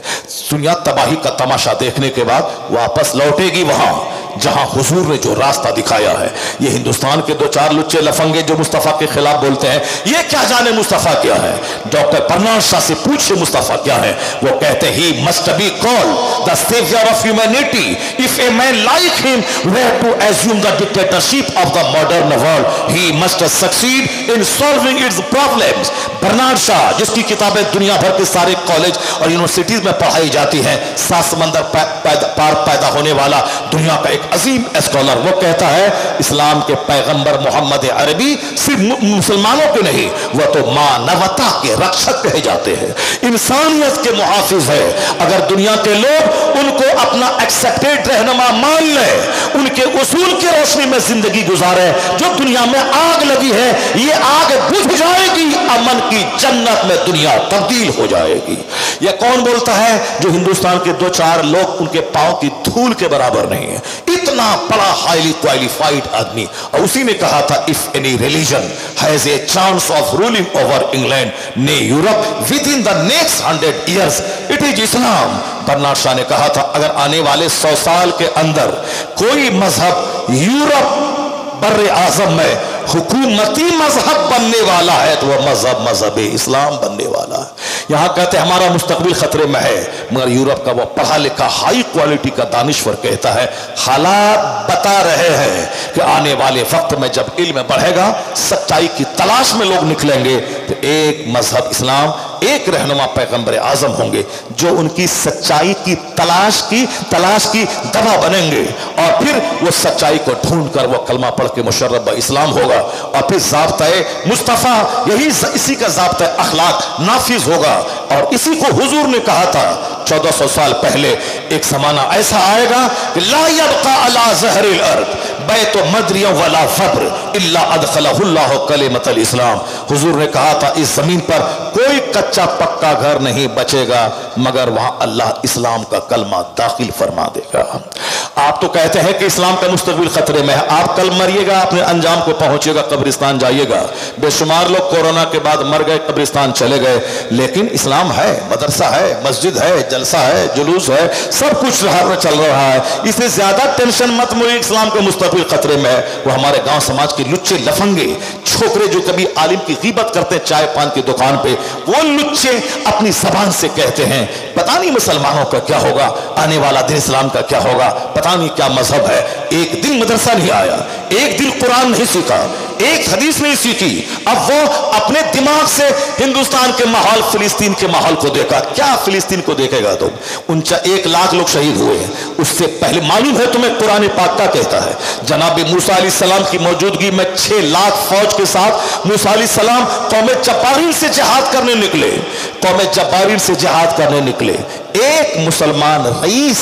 Speaker 1: दुनिया तबाही का तमाशा देखने के बाद वापस लौटेगी वहां जहां हुजूर ने जो रास्ता दिखाया है। ये हिंदुस्तान के दो चार लुच्चे लफंगे जो मुस्तफा के खिलाफ बोलते हैं, ये क्या जाने मुस्तफा क्या है। डॉक्टर परनाज शाह से पूछे मुस्तफा क्या है, वो कहते ही must be called the saviour of humanity if a man like him were to assume the dictatorship of the modern world he must succeed in solving its problems. Bernard Shaw जिसकी किताबें दुनिया भर के सारे कॉलेज और universities में पढ़ाई जाती हैं, सात समंदर पार पैदा होने वाला दुनिया का एक अजीम स्कॉलर, वो कहता है इस्लाम के पैगंबर मोहम्मद अरबी सिर्फ मुसलमानों के नहीं, वह तो मानवता के रक्षक कहे जाते हैं, इंसानियत के मुहाफिज है। अगर दुनिया के लोग उनको अपना एक्सेप्टेड रहनुमा मान ले, उनके उसूल की रोशनी में जिंदगी गुजारे, जो दुनिया में आग लगी है ये आग बुझ जाएगी, अमन की जन्नत में दुनिया तब्दील हो जाएगी। यह कौन बोलता है? जो हिंदुस्तान के दो चार लोग उनके पांव की धूल के बराबर नहीं है। इतना बड़ा हाईली क्वालिफाइड आदमी, और उसी ने कहा था if any religion has a chance of ruling over England ने Europe within the next 100 years it is Islam. Parnaz Shah ने कहा था अगर आने वाले 100 साल के अंदर कोई मजहब यूरोप बर्रे आजम में हुकूमती मजहब बनने वाला है तो वह मजहब इस्लाम बनने वाला है। यहां कहते हैं हमारा मुस्तकबिल खतरे में है, मगर यूरोप का वो पढ़ा लिखा हाई क्वालिटी का दानिश्वर कहता है हालात बता रहे हैं कि आने वाले वक्त में जब इल्म बढ़ेगा, सच्चाई की तलाश में लोग निकलेंगे, तो एक मजहब इस्लाम, एक रहनुमा पैगंबर आजम होंगे जो उनकी सच्चाई की तलाश की दवा बनेंगे, और फिर वो सच्चाई को ढूंढ कर वो कलमा पढ़ के मुशर्रफ इस्लाम होगा, और फिर ज़ाब्ता-ए मुस्तफ़ा इसी का ज़ाब्ता अखलाक नाफिज होगा। और इसी को हुजूर ने कहा था 1400 साल पहले, एक जमाना ऐसा आएगा कि ला यब्का अला ज़हरिल अर्द बैत मदरिया वला फब्र इल्ला अदखलहुल्लाहु कलिमतल इस्लाम। हुजूर ने कहा था इस जमीन पर कोई कच्चा पक्का घर नहीं बचेगा मगर वहां अल्लाह इस्लाम का कलमा दाखिल फरमा देगा। आप तो कहते हैं कि इस्लाम का मुस्तकबिल खतरे में है, आप कल मरिएगा, अपने अंजाम को पहुंचेगा, कब्रिस्तान जाइएगा। बेशुमार लोग कोरोना के बाद मर गए, कब्रिस्तान चले गए, लेकिन इस्लाम है, मदरसा है, मस्जिद है, जलसा है, जुलूस है, सब कुछ चल रहा है। इससे ज्यादा टेंशन मत मुझे, इस्लाम का मुस्तकबिल खतरे में है। वो हमारे गांव समाज के लुच्चे लफंगे छोकरे जो कभी आलिम की गीबत करते हैं चाय पान की दुकान पे, वो लुच्चे अपनी जबान से कहते हैं पता नहीं मुसलमानों का क्या होगा, आने वाला दिन इस्लाम का क्या होगा, पता नहीं क्या मजहब है। एक दिन मदरसा नहीं आया, एक दिन कुरान नहीं सीखा, एक हदीस नहीं सीखी, अब वो अपने दिमाग से हिंदुस्तान के माहौल, फिलिस्तीन के माहौल को देखा। क्या फिलिस्तीन को देखेगा तुम? 1 लाख लोग शहीद हुए हैं, उससे पहले मालूम है तुम्हें कुरान पाक का कहता है जनाब मूसा अलैहिस्सलाम की मौजूदगी में 6 लाख फौज के साथ मूसा अलैहिस्सलाम कौम जब्बारीन से जिहाद करने निकले, कौम जब्बारीन से जिहाद करने निकले। एक मुसलमान रईस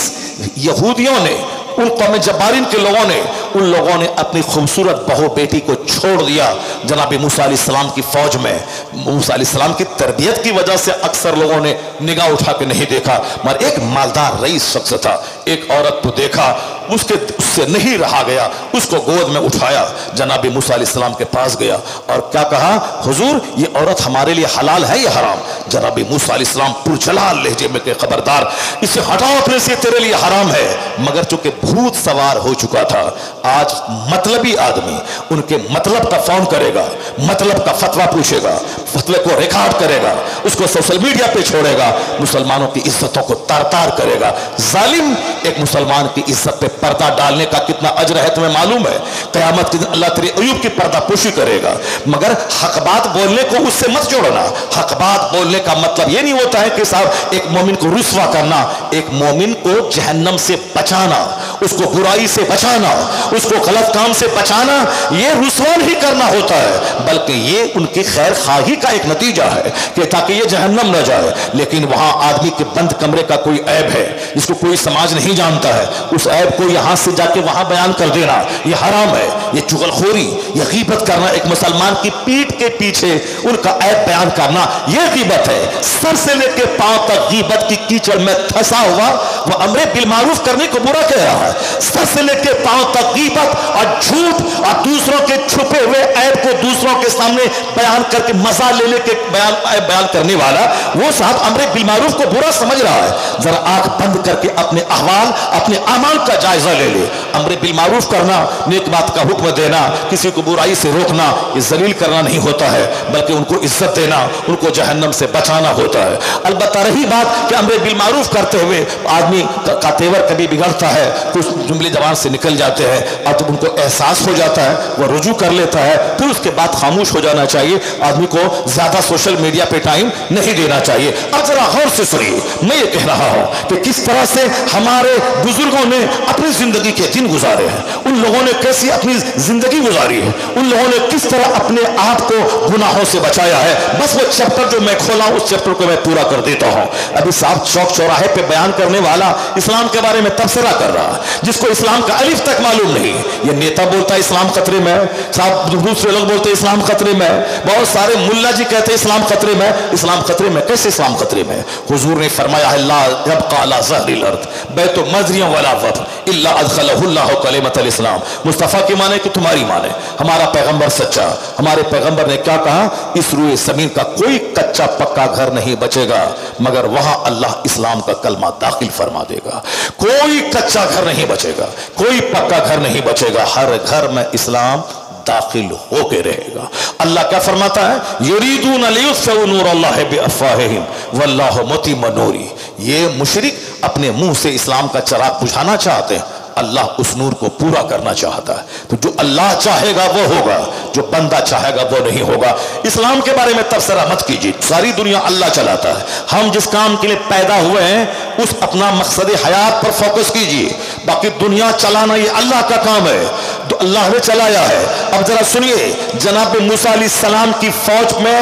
Speaker 1: यहूदियों ने, उन कौम जब्बारीन के लोगों ने, उन लोगों ने अपनी खूबसूरत बहू बेटी को छोड़ दिया जनाब मूसा अलैहिस्सलाम की फौज में। मूसा अलैहिस्सलाम की तरबियत की वजह से अक्सर लोगों ने निगाह उठा के नहीं देखा, मगर एक मालदार रईस शख्स था, एक औरत को देखा, उससे नहीं रहा गया, उसको गोद में उठाया, जनाब मूसा अलैहिस्सलाम के पास गया और क्या कहा, हुजूर ये औरत हमारे लिए हलाल है या हराम? जनाब मूसा अलैहिस्सलाम पुरजलाल लहजे में के खबरदार, इसे हटाओ अपने से, तेरे लिए हराम है। मगर चूंकि भूत सवार हो चुका था, आज मतलबी आदमी उनके मतलब का फोन करेगा, मतलब का फतवा पूछेगा, फतवे को रिकॉर्ड करेगा, उसको सोशल मीडिया पे छोड़ेगा, मुसलमानों की इज्जतों को तार तार करेगा। जालिम, एक मुसलमान की इज्जत पे पर्दा डालने का कितना अजर है तुम्हें मालूम है? क़यामत के दिन अल्लाह तेरी अयूब की पर्दा पोशी करेगा। मगर हक बात बोलने को उससे मत जोड़ना। हक बात बोलने का मतलब ये नहीं होता है कि साहब एक मोमिन को रुस्वा करना, एक मोमिन को जहन्नम से बचाना, उसको बुराई से बचाना, उसको गलत काम से बचाना, ये रुस्वा नहीं करना होता है, बल्कि ये उनकी खैर खाही का एक नतीजा है कि ताकि ये जहन्नम न जाए। लेकिन वहां आदमी के बंद कमरे का कोई ऐब है जिसको कोई समाज नहीं जानता है, उस ऐब को यहां से जाके वहां बयान कर देना ये हराम है। ये चुगलखोरी, ये गीबत करना, एक मुसलमान की पीठ के पीछे उनका ऐब बयान करना, ये गीबत है। सर से लेकर पांव तक गीबत की कीचड़ में फंसा हुआ वो अमरे बिल मारूफ करने को बुरा कह रहा है। सर से लेके पांव तक गीबत और झूठ और दूसरों के छुपे हुए ऐब को दूसरों के सामने बयान करके मजा ले लेके बयान करने वाला वो साहब अमरे बिल मारूफ को बुरा समझ रहा है। जरा आंख बंद करके अपने अहवाल अपने अमाल का जायजा ले ले। अमरे बिल मारूफ करना, नेक बात का हुक्म देना, किसी को बुराई से रोकना, ये जलील करना नहीं होता है, बल्कि उनको इज्जत देना, उनको जहन्नम से बचाना होता है। अलबत्ता रही बात कि अमरे बिल मारूफ करते हुए आदमी का तेवर कभी बिगड़ता है, कुछ जुमले जबान से निकल जाते हैं और जब उनको एहसास हो जाता है वो रुजू कर लेता है, फिर उसके बाद खामोश हो जाना चाहिए। आदमी को ज्यादा सोशल मीडिया पे टाइम नहीं देना चाहिए। अब जरा गौर से सुनिए, मैं ये कह रहा हूं कि किस तरह से हमारे बुजुर्गों ने अपनी जिंदगी के दिन गुजारे हैं, उन लोगों ने कैसी अपनी जिंदगी गुजारी है, उन लोगों ने किस तरह अपने आप को गुनाहों से बचाया है। बस वो चैप्टर जो मैं खोला उस चैप्टर को मैं पूरा कर देता हूं। अभी साहब चौक चौराहे पे बयान करने वाला इस्लाम के बारे में तबसरा कर रहा है, जिसको इस्लाम का अलिफ तक मालूम नहीं। ये नेता बोलता है इस्लाम खतरे में, साहब दूसरे लोग बोलते हैं इस्लाम खतरे में, बहुत सारे मुल्ला जी कहते हैं इस्लाम खतरे में। इस्लाम खतरे में कैसे? इस्लाम खतरे में हुजूर ने फरमाया है ला यबका अला ज़हरिल अर्द बैतु मज़रियन वला वफ़ इल्ला अदखलहु अल्लाहु कलिमतल इस्लाम। मुस्तफ़ा की माने कि तुम्हारी माने, हमारा पैगंबर सच्चा। हमारे पैगंबर ने क्या कहा? इस रूए ज़मीन का कोई कच्चा पक्का घर नहीं बचेगा मगर वहां अल्लाह इस्लाम का कलमा दाखिल फरमा देगा। कोई कच्चा घर नहीं बचेगा, कोई पक्का घर नहीं बचेगा, हर घर में इस्लाम दाखिल होके रहेगा। अल्लाह क्या फरमाता है? युरीदून लियुत्फिउ नूरल्लाहि बिअफ़वाहिहिम वल्लाहु मुतिम्मु नूरी। ये मुशरिक अपने मुंह से इस्लाम का चिराग बुझाना चाहते हैं, अल्लाह उस नूर को पूरा करना चाहता है। तो जो अल्लाह चाहेगा वो होगा, जो बंदा चाहेगा वो नहीं होगा। इस्लाम के बारे में तबसरा मत कीजिए, सारी दुनिया अल्लाह चलाता है। हम जिस काम के लिए पैदा हुए हैं उस अपना मकसद हयात पर फोकस कीजिए। बाकी दुनिया चलाना ये अल्लाह का काम है, तो अल्लाह ने चलाया है। अब जरा सुनिए, जनाब मूसा अलैहिस्सलाम की फौज में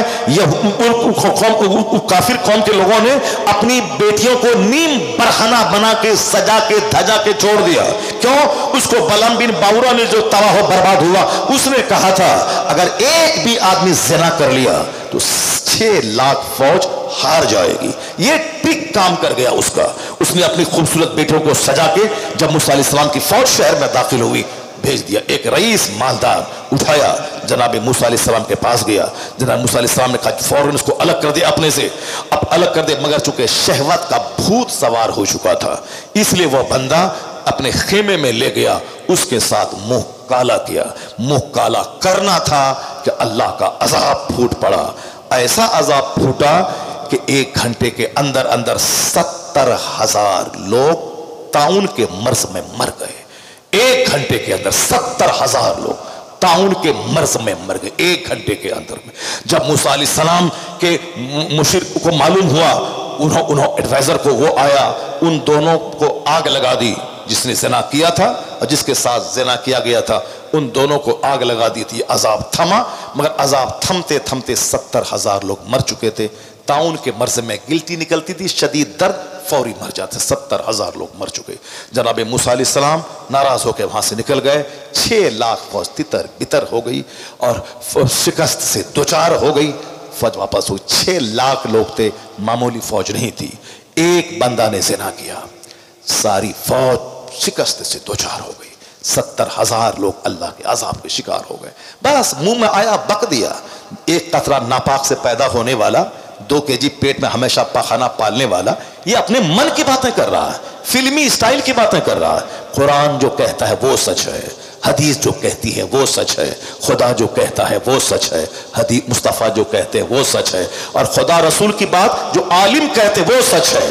Speaker 1: काफिर कौम के लोगों ने अपनी बेटियों को नीम बरहना बना के सजा के धजा के छोड़ दिया। क्यों? उसको बलम बिन बाउरा ने जो तबाह बर्बाद हुआ, उसने कहा था अगर एक भी आदमी ज़िना कर लिया तो 6 लाख फौज हार जाएगी। ये ठीक काम कर गया उसका। उसने अपनी खूबसूरत बेटियों को सजा के जब मूसा अलैहिस्सलाम की फौज शहर में दाखिल हुई भेज दिया। एक रईस मालदार उठाया, जनाब मूसा अलैहिस्सलाम के पास गया। जनाब मूसा अलैहिस्सलाम ने कहा फौरन उसको अलग कर दिया अपने से, अब अलग कर दे, मगर चूंकि शहवत का भूत सवार हो चुका था इसलिए वह बंदा अपने खेमे में ले गया, उसके साथ मुंह काला किया। मुंह काला करना था कि अल्लाह का अजाब फूट पड़ा। ऐसा अजाब फूटा कि 1 घंटे के अंदर अंदर 70,000 लोग ताउन के मर्ज में मर गए। 1 घंटे के अंदर 70,000 लोग ताउन के मर्ज में मर गए 1 घंटे के अंदर में। जब मूसा अलैहिस्सलाम के मुशरिक को मालूम हुआ, उन्होंने एडवाइजर को वो आया, उन दोनों को आग लगा दी, जिसने ज़िना किया था और जिसके साथ ज़िना किया गया था, उन दोनों को आग लगा दी थी। अजाब थमा, मगर अजाब थमते थमते 70,000 लोग मर चुके थे। ताउन के मर्ज में गिल्टी निकलती थी, शदीद दर्द, फौरी मर जाते। 70,000 लोग मर चुके। जनाब मूसा अलैहिस्सलाम नाराज होकर वहां से निकल गए। 6 लाख फौज तितर बितर हो गई और शिकस्त से दोचार हो गई। फौज वापस हुई। 6 लाख लोग थे, मामूली फौज नहीं थी। एक बंदा ने ज़िना किया, सारी फौज शिकस्त से दोचार हो गई। 70,000 लोग अल्लाह के अजाब के शिकार हो गए। बस मुंह में आया बक दिया। एक कतरा नापाक से पैदा होने वाला, 2 केजी पेट में हमेशा पाखाना पालने वाला, ये अपने मन की बातें कर रहा है, फिल्मी स्टाइल की बातें कर रहा है। कुरान जो कहता है वो सच है, हदीस जो कहती है वो सच है, खुदा जो कहता है वो सच है, हदीस मुस्तफ़ा जो कहते हैं वो सच है, और खुदा रसूल की बात जो आलिम कहते वो सच है।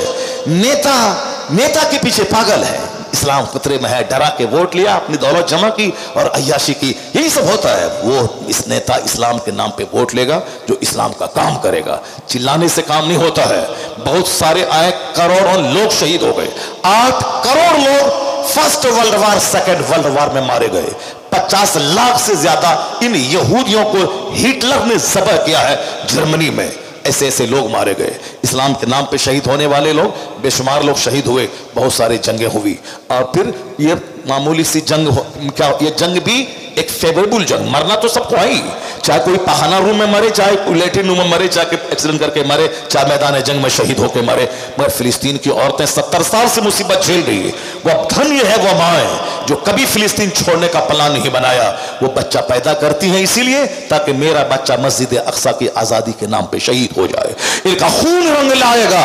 Speaker 1: नेता के पीछे पागल है। इस्लाम खतरे में है, डरा के वोट लिया, अपनी दौलत जमा की और अय्याशी की, यही सब होता है। वो इस नेता इस्लाम के नाम पे वोट लेगा जो इस्लाम का काम करेगा। चिल्लाने से काम नहीं होता है। बहुत सारे आए, करोड़ों लोग शहीद हो गए। 8 करोड़ लोग first world war, second world war में मारे गए। 50 लाख से ज्यादा इन यहूदियों को हिटलर ने ज़बह किया है जर्मनी में। ऐसे ऐसे लोग मारे गए। इस्लाम के नाम पे शहीद होने वाले लोग बेशुमार लोग शहीद हुए। बहुत सारी जंगें हुई और फिर ये मामूली सी जंग क्या, ये जंग भी एक फेवरेबल जंग, मरना तो सबको है ही, चाहे कोई पखाना रूम में मरे, चाहे कोई लेटरिन रूम में मरे, चाहे एक्सीडेंट करके मरे, चाहे मैदान जंग में शहीद होकर मरे। मगर फिलिस्तीन की औरतें 70 साल से मुसीबत झेल रही है। वो धन्य है वो माएँ जो कभी फिलिस्तीन छोड़ने का प्लान नहीं बनाया। वो बच्चा पैदा करती हैं इसीलिए ताकि मेरा बच्चा मस्जिद अक्सा की आजादी के नाम पे शहीद हो जाए। इनका खून रंग लाएगा,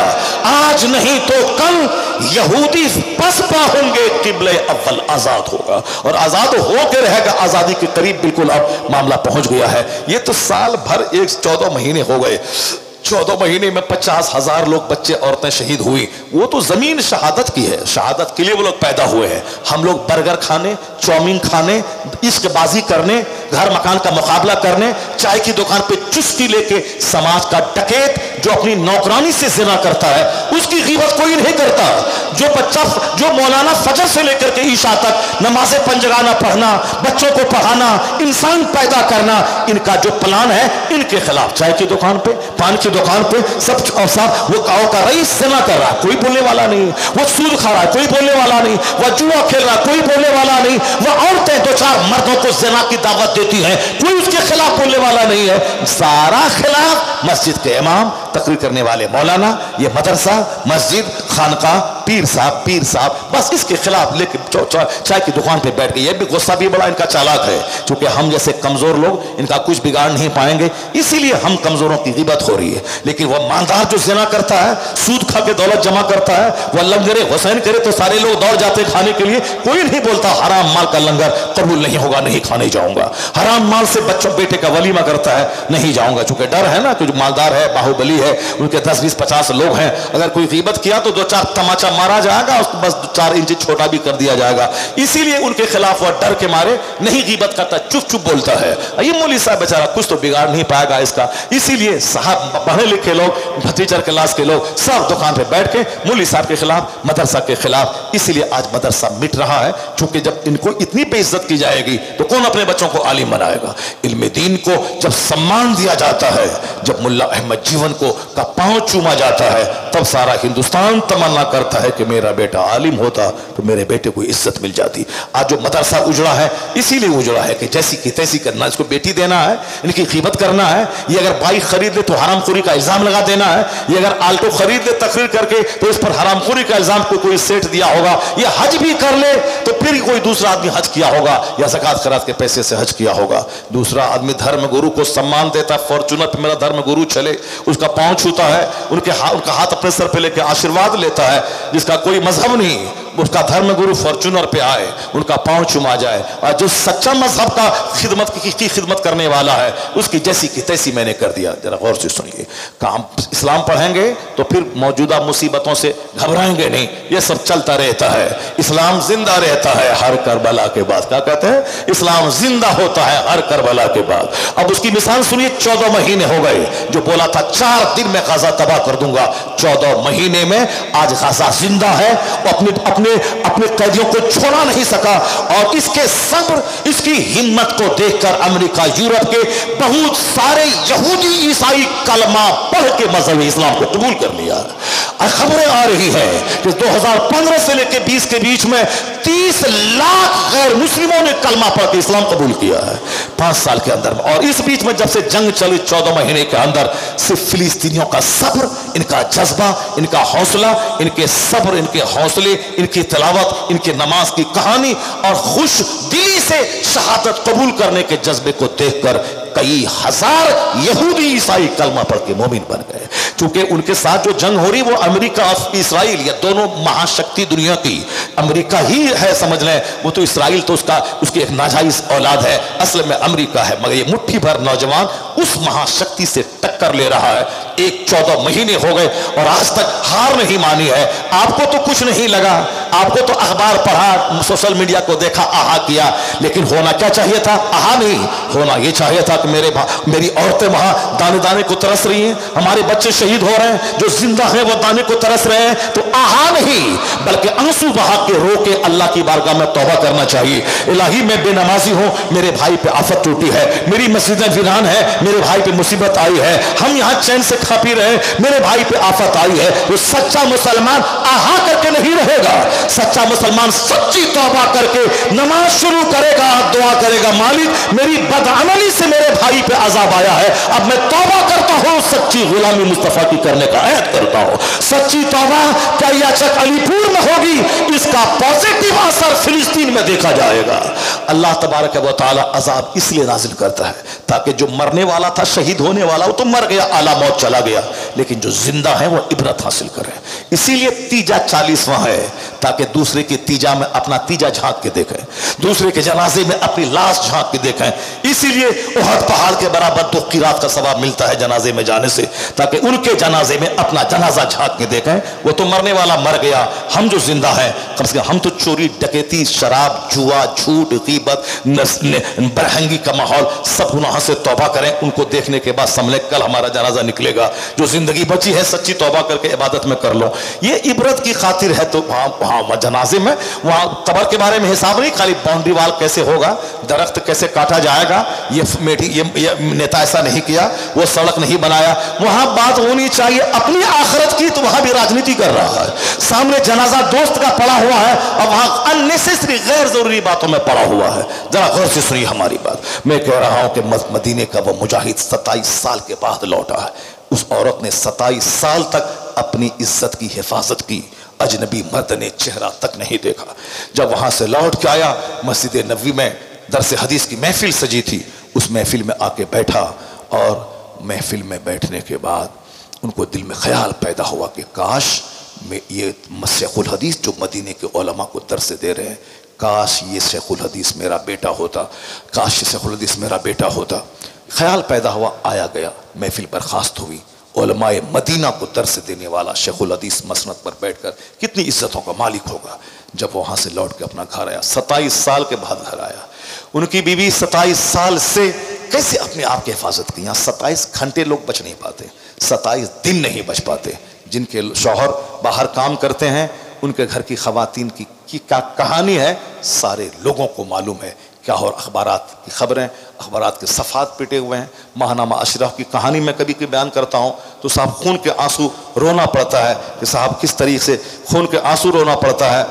Speaker 1: आज नहीं तो कल यहूदी पसपा होंगे, किबले अव्वल आजाद होगा और आजाद होकर रहेगा। आजादी के करीब बिल्कुल अब मामला पहुंच गया है। ये तो साल भर 14 महीने हो गए, 14 महीने में 50,000 लोग, बच्चे औरतें शहीद हुई। वो तो जमीन शहादत की है, शहादत के लिए वो लोग पैदा हुए हैं। हम लोग बर्गर खाने, चाउमीन खाने, इश्कबाजी करने, घर मकान का मुकाबला करने, चाय की दुकान पे चुस्की लेके, समाज का डकैत जो अपनी नौकरानी से जिना करता है उसकी गीबत कोई नहीं करता। जो बच्चा, जो मौलाना फजर से लेकर के ईशा तक नमाज़े पंजगाना पढ़ना, बच्चों को पढ़ाना, इंसान पैदा करना, इनका जो प्लान है इनके खिलाफ। चाय की दुकान पे, पान की दुकान पे सब साहब, वो गाँव का रईस जिना कर रहा है, कोई बोलने वाला नहीं। वो सूद खा रहा है, कोई बोलने वाला नहीं। वह जुआ खेल रहा है, कोई बोलने वाला नहीं। वह औरतें 2-4 मर्दों को जिना की दावत देती हैं, कोई उसके खिलाफ बोलने वाला नहीं है। सारा खिलाफ मस्जिद के इमाम, तकरीर करने वाले मौलाना, ये मदरसा, मस्जिद, खानका, पीर साहब, बस इसके खिलाफ। लेकिन चाय की दुकान पे बैठ गए। ये भी गुस्सा भी बड़ा इनका चालाक है, क्योंकि हम जैसे कमजोर लोग इनका कुछ बिगाड़ नहीं पाएंगे, इसीलिए हम कमजोरों की गिबत हो रही है। लेकिन वह मालदार जो जिना करता है, सूद खा के दौलत जमा करता है, वह लंगरे हुसैन करे तो सारे लोग दौड़ जाते खाने के लिए। कोई नहीं बोलता हराम माल का लंगर कबूल नहीं होगा, नहीं खाने जाऊंगा। हराम माल से बच्चों बेटे का वलीमा करता है, नहीं जाऊंगा, चूंकि डर है ना कि जो मालदार है, बाहुबली है, उनके 10, 20, 50 लोग हैं। अगर कोई गिबत किया तो 2-4 तमाचा मारा जाएगा, उसको बस 4 इंच छोटा भी कर दिया जाएगा। इसीलिए उनके खिलाफ वह डर के मारे नहीं गिबत करता, चुप चुप बोलता है। ये मौलवी साहब बेचारा कुछ तो बिगाड़ नहीं पाएगा इसका। इसीलिए साहब, पढ़े लिखे लोग, टीचर क्लास के लोग सब दुकान पे बैठ के मौलवी साहब के खिलाफ, मदरसा के खिलाफ। इसीलिए आज मदरसा मिट रहा है, क्योंकि जब इनको इतनी बेइज्जत की जाएगी तो कौन अपने बच्चों को आलिम बनाएगा। इल्म दीन को जब सम्मान दिया जाता है, जब मुल्ला अहमद जीवन को का पांव चूमा जाता है, तब सारा हिंदुस्तान तमन्ना करता है कि मेरा बेटा आलिम होता तो मेरे बेटे को इज्जत मिल जाती। आज जो मदरसा उजड़ा है इसीलिए उजड़ा है कि जैसी की तैसी करना, इसको बेटी देना है, इनकी कीमत करना है। ये अगर बाइक खरीद ले तो हरामखोरी का इल्जाम लगा देना है। ये अगर आल्टो खरीद ले तकरीर करके तो इस पर हरामखोरी का इल्जाम कोई सेठ दिया होगा। ये हज भी कर ले तो फिर कोई दूसरा आदमी हज किया होगा या ज़कात खराज के पैसे से हज किया होगा। दूसरा आदमी धर्म गुरु को सम्मान देता, फॉर्चूनर पे मेरा धर्म गुरु चले, उसका पांव छूता है, उनका हाथ अपने सर पे लेके आशीर्वाद लेता है। जिसका कोई मजहब नहीं, उसका धर्म गुरु फॉर्चूनर पे आए, उनका पांव चुमा जाए। और जो सच्चा मजहब का खिदमत करने वाला है, उसकी जैसी की तैसी मैंने कर दिया। जरा गौर से सुनिए, काम इस्लाम पढ़ेंगे तो फिर मौजूदा मुसीबतों से घबराएंगे नहीं। ये सब चलता रहता है। इस्लाम जिंदा रहता है हर करबला के बाद। क्या कहते हैं? इस्लाम जिंदा होता है हर करबला के बाद। अब उसकी मिसाल सुनिए, 14 महीने हो गए, जो बोला था 4 दिन में गाजा तबाह कर दूंगा, 14 महीने में आज गाजा जिंदा है। अपने कैदियों को छोड़ा नहीं सका। और इसके सब्र, इसकी हिम्मत को देखकर अमेरिका, यूरोप के बहुत सारे यहूदी ईसाई कलमा पढ़ के मजहब इस्लाम को कबूल कर लिया। और खबरें आ रही हैं कि 2015 से लेकर 20 के बीच में 30 लाख गैर मुस्लिमों ने कलमा पढ़ के इस्लाम कबूल किया है 5 साल के अंदर। और इस बीच में जब से जंग चली 14 महीने के अंदर, सिर्फ फिलिस्तीनियों का सब्र, इनका जज्बा, इनका हौसला, इनके सब्र, इनके हौसले, इनकी तिलावत, इनके नमाज की कहानी और खुश दिली से शहादत कबूल करने के जज्बे को देखकर कई हजार यहूदी ईसाई कलमा पढ़ के मोमिन बन गए। क्योंकि उनके साथ जो जंग हो रही वो अमेरिका और इस्राइल, ये दोनों महाशक्ति दुनिया की, अमेरिका ही है समझ लें, वो तो इस्राइल तो उसकी एक नाजायज औलाद है, असल में अमेरिका है। मगर ये मुट्ठी भर नौजवान उस महाशक्ति से टक्कर ले रहा है। 14 महीने हो गए और आज तक हार नहीं मानी है। आपको तो कुछ नहीं लगा, आपको तो अखबार पढ़ा, सोशल मीडिया को देखा, आहा किया, लेकिन होना क्या चाहिए था? आहा नहीं, होना ये चाहिए था कि मेरी औरतें वहां दाने दाने को तरस रही हैं, हमारे बच्चे शहीद हो रहे हैं, जो जिंदा हैं वो दाने को तरस रहे हैं। तो आहा नहीं, बल्कि आंसू बहा के रो के अल्लाह की बारगाह में तौबा करना चाहिए। इलाही मैं बेनमाजी हूं, मेरे भाई पे आफत टूटी है, मेरी मस्जिदें वीरान है, मेरे भाई पे मुसीबत आई है, हम यहां चैन से खा पी रहे हैं, मेरे भाई पे आफत आई है। वो सच्चा मुसलमान आहा करके नहीं रहेगा, सच्चा मुसलमान सच्ची तौबा करके नमाज शुरू करेगा, दुआ करेगा, मालिक मेरी बदअमली से मेरे भाई पे अजाब आया है, अब मैं तौबा करता हूँ, सच्ची गुलामी मुस्तफा की करने का अहद करता हूँ। सच्ची तौबा क्या याचक अलीपुर में होगी, इसका पॉजिटिव असर फिलिस्तीन में देखा जाएगा। अल्लाह तबारक व तआला अजाब इसलिए नाजिल करता है ताकि जो मरने वाला था, शहीद होने वाला, वो तो मर गया, आला मौत चला गया, लेकिन जो जिंदा है वो इबरत हासिल करे। इसीलिए तीजा 40वां है, ताकि दूसरे की तीजा में अपना तीजा झांक के देखें, दूसरे के जनाजे में अपनी लाश झांक के देखें। इसीलिए उहद पहाड़ के बराबर 2 क़िरात का सवाब मिलता है जनाजे में जाने से, ताकि उनके जनाजे में अपना जनाजा झांक के देखें। वो तो मरने वाला मर गया, हम जो जिंदा हैं कम से कम हम तो चोरी, डकैती, शराब, जुआ, झूठ, गीबत, बरहंगी का माहौल, सब गुनाह से तौबा करें। उनको देखने के बाद समझे कल हमारा जनाजा निकलेगा, जो जिंदगी बची है सच्ची तौबा करके इबादत में कर लो। ये इबरत की खातिर है। तो वहाँ जनाजे में, वहाँ कब्र के बारे में हिसाब नहीं, खाली बाउंड्री वाल कैसे होगा, दरख्त कैसे काटा जाएगा, ये नेता ऐसा नहीं किया, वो सड़क नहीं बनाया। वहाँ बात होनी चाहिए अपनी आखिरत की, तो वहाँ भी राजनीति कर रहा है। सामने जनाजा दोस्त का पड़ा हुआ है और वहाँ अननेसेसरी गैर जरूरी बातों में पड़ा हुआ है। जरा गौर से सुनिए हमारी बात। मैं कह रहा हूँ कि मदीने का वो मुजाहिद 27 साल के बाद लौटा है। उस औरत ने 27 साल तक अपनी इज्जत की हिफाजत की, अजनबी मर्द ने चेहरा तक नहीं देखा। जब वहां से लौट के आया, मस्जिद नबवी में दरस हदीस की महफिल सजी थी, उस महफिल में आके बैठा और महफिल में बैठने के बाद उनको दिल में ख्याल पैदा हुआ कि काश मैं ये शेखुल हदीस जो मदीने के उलमा को दर्स दे रहे हैं, काश ये शेखुल हदीस मेरा बेटा होता, काश ये शेखुल हदीस मेरा बेटा होता। ख्याल पैदा हुआ, आया गया, महफिल बर्खास्त हुई। उलमाए मदीना को दर्स देने वाला शेखुल हदीस मसनद पर बैठकर कितनी इज्जतों का मालिक होगा। जब वहाँ से लौट के अपना घर आया, 27 साल के बाद घर आया, उनकी बीवी 27 साल से कैसे अपने आप की हिफाजत की। यहाँ 27 घंटे लोग बच नहीं पाते, 27 दिन नहीं बच पाते। जिनके शौहर बाहर काम करते हैं, उनके घर की खवातीन की क्या कहानी है सारे लोगों को मालूम है। क्या हो, अखबारात की खबरें, अखबारात के सफ़ात पिटे हुए हैं। महानामा अशरफ की कहानी में कभी कभी बयान करता हूँ तो साहब खून के आंसू रोना पड़ता है कि साहब किस तरीके से खून के आंसू रोना पड़ता है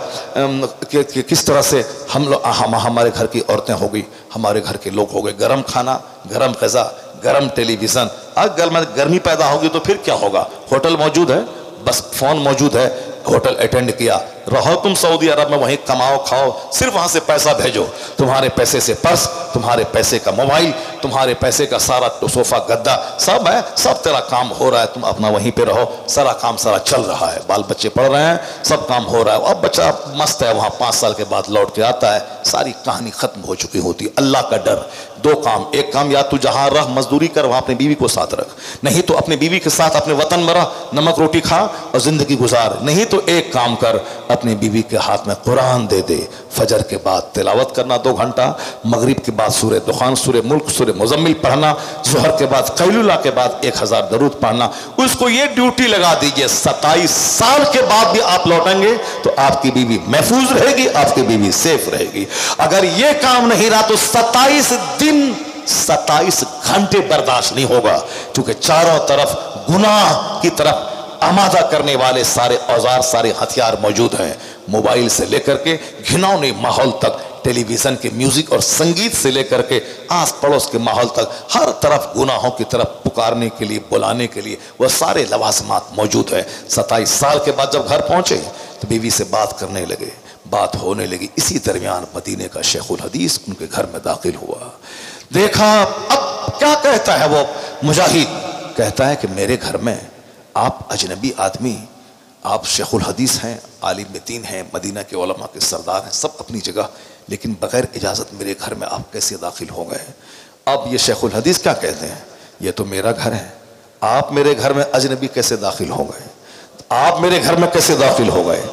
Speaker 1: कि किस तरह से हमारे घर की औरतें हो गई, हमारे घर के लोग हो गए, गर्म खाना, गर्म ग़िज़ा, गर्म टेलीविज़न। अगर गर्मी पैदा होगी तो फिर क्या होगा? होटल मौजूद है, बस फ़ोन मौजूद है, होटल अटेंड किया, रहो तुम सऊदी अरब में, वहीं कमाओ खाओ, सिर्फ वहां से पैसा भेजो। तुम्हारे पैसे से पर्स, तुम्हारे पैसे का मोबाइल, तुम्हारे पैसे का सारा सोफा गद्दा सब है, सब तेरा काम हो रहा है, तुम अपना वहीं पे रहो, सारा काम सारा चल रहा है, बाल बच्चे पढ़ रहे हैं, सब काम हो रहा है। अब बच्चा मस्त है, वहाँ 5 साल के बाद लौट के आता है, सारी कहानी खत्म हो चुकी होती है। अल्लाह का डर, 2 काम, एक काम या तू जहाँ रह मजदूरी कर, वहाँ अपनी बीवी को साथ रख, नहीं तो अपनी बीवी के साथ अपने वतन में रह, नमक रोटी खा और जिंदगी गुजार, नहीं तो एक काम कर, अपनी बीवी के हाथ में कुरान दे दे, फजर के बाद तिलावत करना 2 घंटा, मगरिब के बाद सूरह दुखान, सूरह मुल्क, सूरह मुजम्मिल पढ़ना, ज़ोहर के बाद कैलुला के बाद 1000 दरूद पढ़ना। उसको ये ड्यूटी लगा दीजिए, 27 साल के बाद भी आप लौटेंगे तो आपकी बीवी महफूज रहेगी, आपकी बीवी सेफ रहेगी। अगर ये काम नहीं रहा तो 27 दिन 27 घंटे बर्दाश्त नहीं होगा, क्योंकि चारों तरफ गुनाह की तरफ आमादा करने वाले सारे औजार, सारे हथियार मौजूद हैं। मोबाइल से लेकर के घिनौने माहौल तक, टेलीविजन के म्यूजिक और संगीत से लेकर के आस पड़ोस के माहौल तक, हर तरफ गुनाहों की तरफ पुकारने के लिए, बुलाने के लिए वह सारे लवाजमात मौजूद है। 27 साल के बाद जब घर पहुंचे तो बीवी से बात करने लगे, बात होने लगी। इसी दरमियान मदीने का शेखुल हदीस उनके घर में दाखिल हुआ। देखा अब क्या कहता है वो मुजाहिद, कहता है कि मेरे घर में आप अजनबी आदमी, आप शेखुल हदीस हैं, आलिम दीन हैं, मदीना के उलमा के सरदार हैं, सब अपनी जगह, लेकिन बगैर इजाज़त मेरे घर में आप कैसे दाखिल हो गए? अब ये शेखुल हदीस क्या कहते हैं, ये तो मेरा घर है, आप मेरे घर में अजनबी कैसे दाखिल हो गए? आप मेरे घर में कैसे दाखिल हो गए?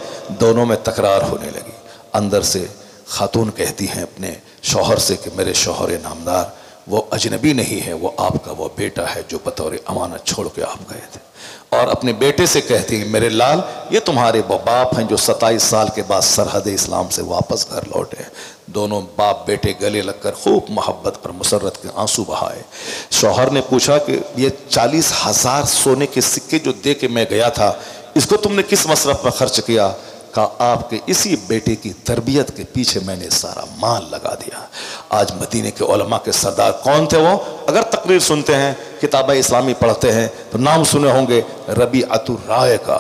Speaker 1: दोनों में तकरार होने लगी। अंदर से खातून कहती हैं अपने शौहर से कि मेरे शौहर नामदार वो अजनबी नहीं है, वो आपका वो बेटा है जो बतौर अमानत छोड़ के आप गए थे। और अपने बेटे से कहती हैं मेरे लाल, ये तुम्हारे वो बाप हैं जो 27 साल के बाद सरहद इस्लाम से वापस घर लौटे। दोनों बाप बेटे गले लगकर खूब मोहब्बत और मुसर्रत के आंसू बहाए। शौहर ने पूछा कि ये 40,000 सोने के सिक्के जो दे के मैं गया था, इसको तुमने किस मसरफ में खर्च किया? کہا آپ کے اسی بیٹے کی تربیت کے پیچھے میں نے سارا مال لگا دیا۔ آج مدینے کے علماء کے سردار کون تھے وہ؟ اگر تقریر سنتے ہیں، کتابیں اسلامی پڑھتے ہیں تو نام سنے ہوں گے ربیعۃ الرائے کا۔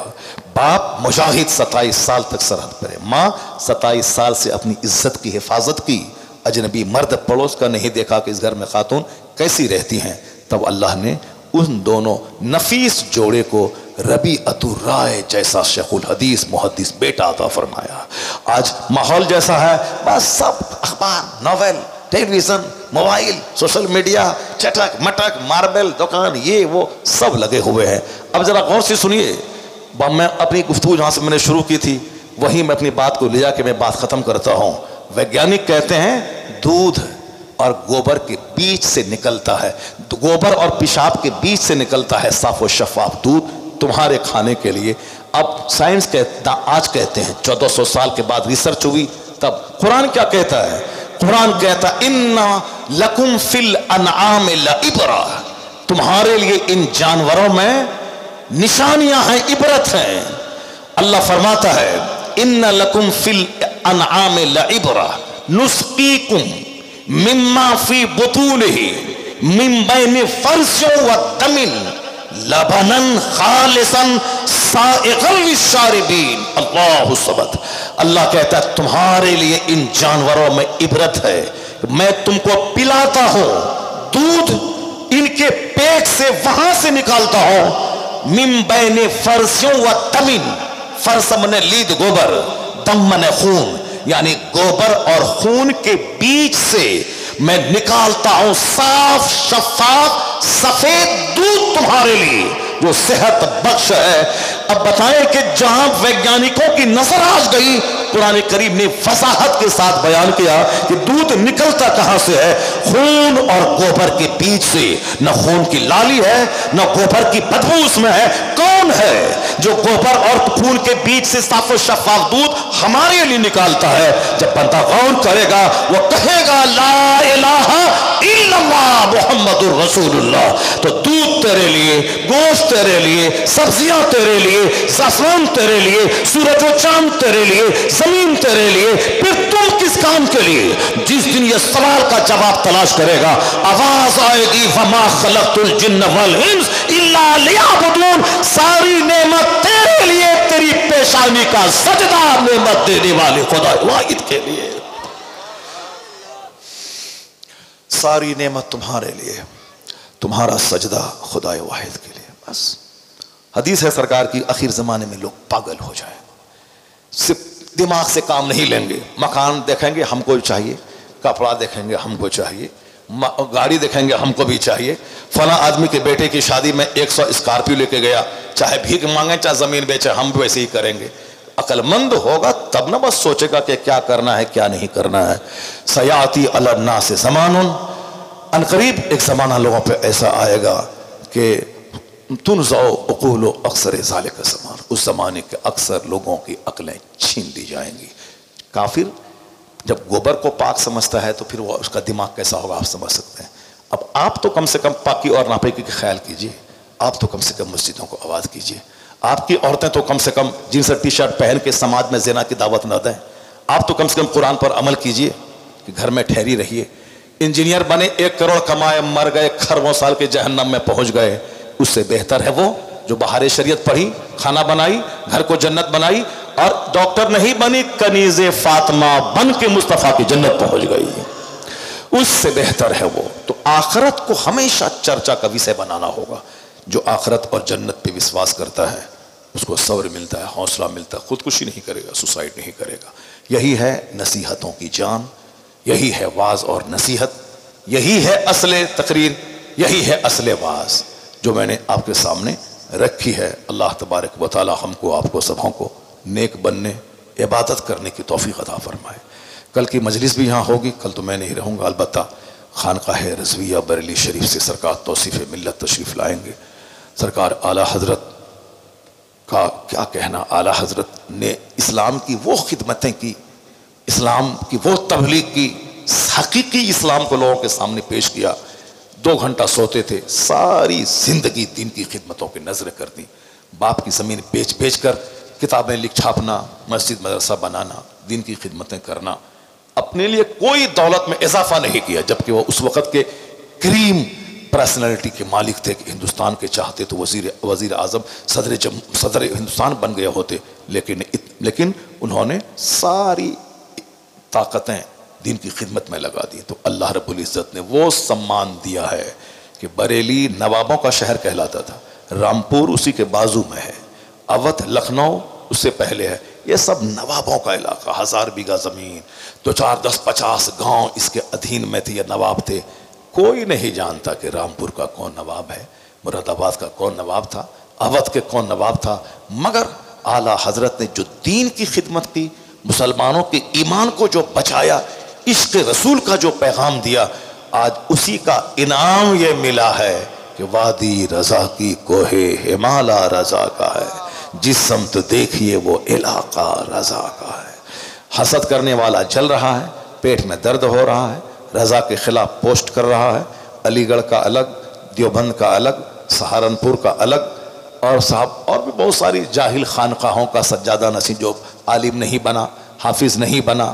Speaker 1: باپ مجاہد 27 سال تک سرحد پر ہے، ماں 27 سال سے اپنی عزت کی حفاظت کی، اجنبی مرد پڑوس کا نہیں دیکھا کہ اس گھر میں خاتون کیسی رہتی ہیں۔ تب اللہ نے ان دونوں نفیس جوڑے کو ربیعۃ الرائے جیسا شیخ الحدیث محدث بیٹا عطا فرمایا۔ آج ماحول جیسا ہے، بس سب اخبار، novel, television, mobile, social media, چٹک مٹک، ماربل دکان، یہ وہ سب لگے ہوئے ہیں۔ اب ذرا غور سے سنیے، میں اپنی گفتگو جہاں سے میں نے شروع کی تھی وہیں میں اپنی بات کو لے جا کے میں بات ختم کرتا ہوں۔ ویگیانک کہتے ہیں دودھ اور گوبر کے بیچ سے نکلتا ہے، گوبر اور پیشاب کے بیچ سے نکلتا ہے صاف و شفاف دودھ تمہارے کھانے کے لیے۔ اب سائنس کہتا، آج کہتے ہیں 1400 سال کے بعد ریسرچ ہوئی، تب قرآن کیا کہتا ہے؟ قرآن کہتا اِنَّ لَكُمْ فِي الْأَنْعَامِ لَعِبْرَةً، تمہارے لیے ان جانوروں میں نشانیاں ہیں، عبرت ہیں۔ اللہ فرماتا ہے اِنَّ لَكُمْ فِي الْأَنْعَامِ لَعِبْرَةً نُسْقِيكُمْ مِمَّا فِي بُطُونِهِ مِن بَيْنِ فَرْثٍ وَدَمٍ لبنن خالصا سائغا للشاربین۔ اللہ الصمد، اللہ کہتا ہے تمہارے لیے ان جانوروں میں عبرت ہے، میں تم کو پلاتا ہوں دودھ، ان کے پیٹ سے وہاں سے نکالتا ہوں، من بین فرث و دم، فرث من لید گوبر، دم من خون، یعنی گوبر اور خون کے بیچ سے میں نکالتا ہوں صاف شفاف سفید دودھ تمہارے لیے جو صحت بخش ہے۔ اب بتائیں کہ جہاں ویگیانکوں کی نظر آج گئی، قرآن کریم نے فصاحت کے ساتھ بیان کیا کہ دودھ نکلتا کہاں سے ہے؟ خون اور گوبر کے بیچ سے۔ نہ خون کی لالی ہے نہ گوبر کی بدبو اس میں ہے۔ کون ہے جو گوبر اور خون کے بیچ سے صاف و شفاف دودھ ہمارے لیے نکالتا ہے؟ جب بندہ غور کرے گا وہ کہے گا لا الہ الا اللہ محمد الرسول اللہ، تو دودھ تیرے لیے، گوشت تیرے لیے، سبزیاں تیرے لیے، زعفران تیرے لیے، سورج و چاند تیرے لیے، زمین تیرے لیے، پھر تم کس کام کے لیے؟ جس دن یہ سوال کا جواب تلاش کرے گا آواز آئے گی وما خلقت الجن والانس الا لیعبدون، ساری نعمت تیرے لیے، تیری پیشانی کا سجدہ نعمت دینے والے خدا واحد کے لیے، ساری نعمت تمہارے لیے، تمہارا سجدہ خدا واحد کے لیے۔ بس حدیث ہے سرکار کی اخیر زمانے میں لوگ پاگل ہو جائیں، صرف دماغ سے کام نہیں لیں گے، مکان دیکھیں گے ہم کو چاہیے، کپڑا دیکھیں گے ہم کو چاہیے، گاڑی دیکھیں گے ہم کو بھی چاہیے، فلاں آدمی کے بیٹے کی شادی میں 100 اسکارپیو لے کے گیا، چاہے بھیک مانگے چاہے زمین بیچے ہم بھی ویسے ہی کریں گے۔ عقل مند ہوگا تب نہ بس سوچے گا کہ کیا کرنا ہے کیا نہیں کرنا ہے۔ سیاتی علی الناس زمان، ان قریب ایک زمانہ لوگوں پہ ایسا آئے گا کہ تنزع عقول اکثر ذالک زمان، اس زمانے کے اکثر لوگوں کی عقلیں چھین لی جائیں گی۔ کافر جب گوبر کو پاک سمجھتا ہے تو پھر وہ اس کا دماغ کیسا ہوگا آپ سمجھ سکتے ہیں۔ اب آپ تو کم سے کم پاکی اور ناپاکی کا خیال کیجئے، آپ تو کم سے کم مسجدوں کو آباد کیجئے، آپ کی عورتیں تو کم سے کم جینس اور ٹی شرٹ پہن کے سماج میں زنا کی دعوت نہ دیں، آپ تو کم سے کم قرآن پر عمل کیجئے کہ گھر میں ٹھہری رہیے۔ انجینئر بنے 1 کروڑ کمائے مر گئے، خربوں سال کے جہنم میں پہنچ گئے، اس سے بہتر ہے وہ جو بہار شریعت پڑھی، کھانا بنائی، گھر کو جنت بنائی، اور ڈاکٹر نہیں بنی، کنیز فاطمہ بن کے مصطفیٰ کی جنت پہنچ گئی، اس سے بہتر ہے وہ۔ تو آخرت کو ہمیشہ چرچا کا وشے بنانا ہوگا۔ جو آخرت اور جنت پہ وشواس کرتا ہے اس کو صبر ملتا ہے، حوصلہ ملتا ہے، خودکشی نہیں کرے گا، سوسائڈ نہیں کرے گا۔ یہی ہے نصیحتوں کی جان، یہی ہے واعظ اور نصیحت، یہی ہے اصل تقریر، یہی ہے اصل واعظ جو میں نے آپ کے سامنے رکھی ہے۔ اللہ تبارک و تعالی ہم کو، آپ کو، سبوں کو نیک بننے، عبادت کرنے کی توفیق عطا فرمائے۔ کل کی مجلس بھی یہاں ہوگی، کل تو میں نہیں رہوں گا، البتہ خانقاہ رضویہ بریلی شریف سے سرکار توصیف ملت تشریف لائیں گے۔ سرکار اعلیٰ حضرت کا کیا کہنا، اعلیٰ حضرت نے اسلام کی وہ خدمتیں کی، اسلام کی وہ تبلیغ کی، حقیقی اسلام کو لوگوں کے سامنے پیش کیا۔ 2 گھنٹہ سوتے تھے، ساری زندگی دین کی خدمتوں کی نظریں کر دی، باپ کی زمین بیچ بیچ کر کتابیں لکھ چھاپنا، مسجد مدرسہ بنانا، دین کی خدمتیں کرنا، اپنے لیے کوئی دولت میں اضافہ نہیں کیا، جبکہ وہ اس وقت کے کریم پرسنالٹی کے مالک تھے کہ ہندوستان کے چاہتے تو وزیر اعظم صدر ہندوستان بن گئے ہوتے، لیکن انہوں نے ساری طاقتیں دین کی خدمت میں لگا دی، تو اللہ رب العزت نے وہ سمان دیا ہے کہ بریلی نوابوں کا شہر کہلاتا تھا، رامپور اسی کے بازو میں ہے، اودھ لکھنؤ اس سے پہلے ہے، یہ سب نوابوں کا علاقہ، 1000 بیگھہ زمین، 2 4 10 50 گاؤں اس کے ادھین میں تھے، یہ نواب تھے۔ کوئی نہیں جانتا کہ رامپور کا کون نواب ہے، مراد آباد کا کون نواب تھا، اودھ کے کون نواب تھا، مگر اعلیٰ حضرت نے جو دین کی خدمت کی، مسلمانوں کے ایمان کو جو بچایا، عشق رسول کا جو پیغام دیا، آج اسی کا انعام یہ ملا ہے کہ وادی رضا کی کوہ ہمالا رضا کا ہے، جس سمت دیکھیے وہ علاقہ رضا کا ہے۔ حسد کرنے والا جل رہا ہے، پیٹ میں درد ہو رہا ہے، رضا کے خلاف پوسٹ کر رہا ہے، علی گڑھ کا الگ، دیوبند کا الگ، سہارنپور کا الگ، اور اور بھی بہت ساری جاہل خانقاہوں کا سجادہ نشین جو عالم نہیں بنا، حافظ نہیں بنا،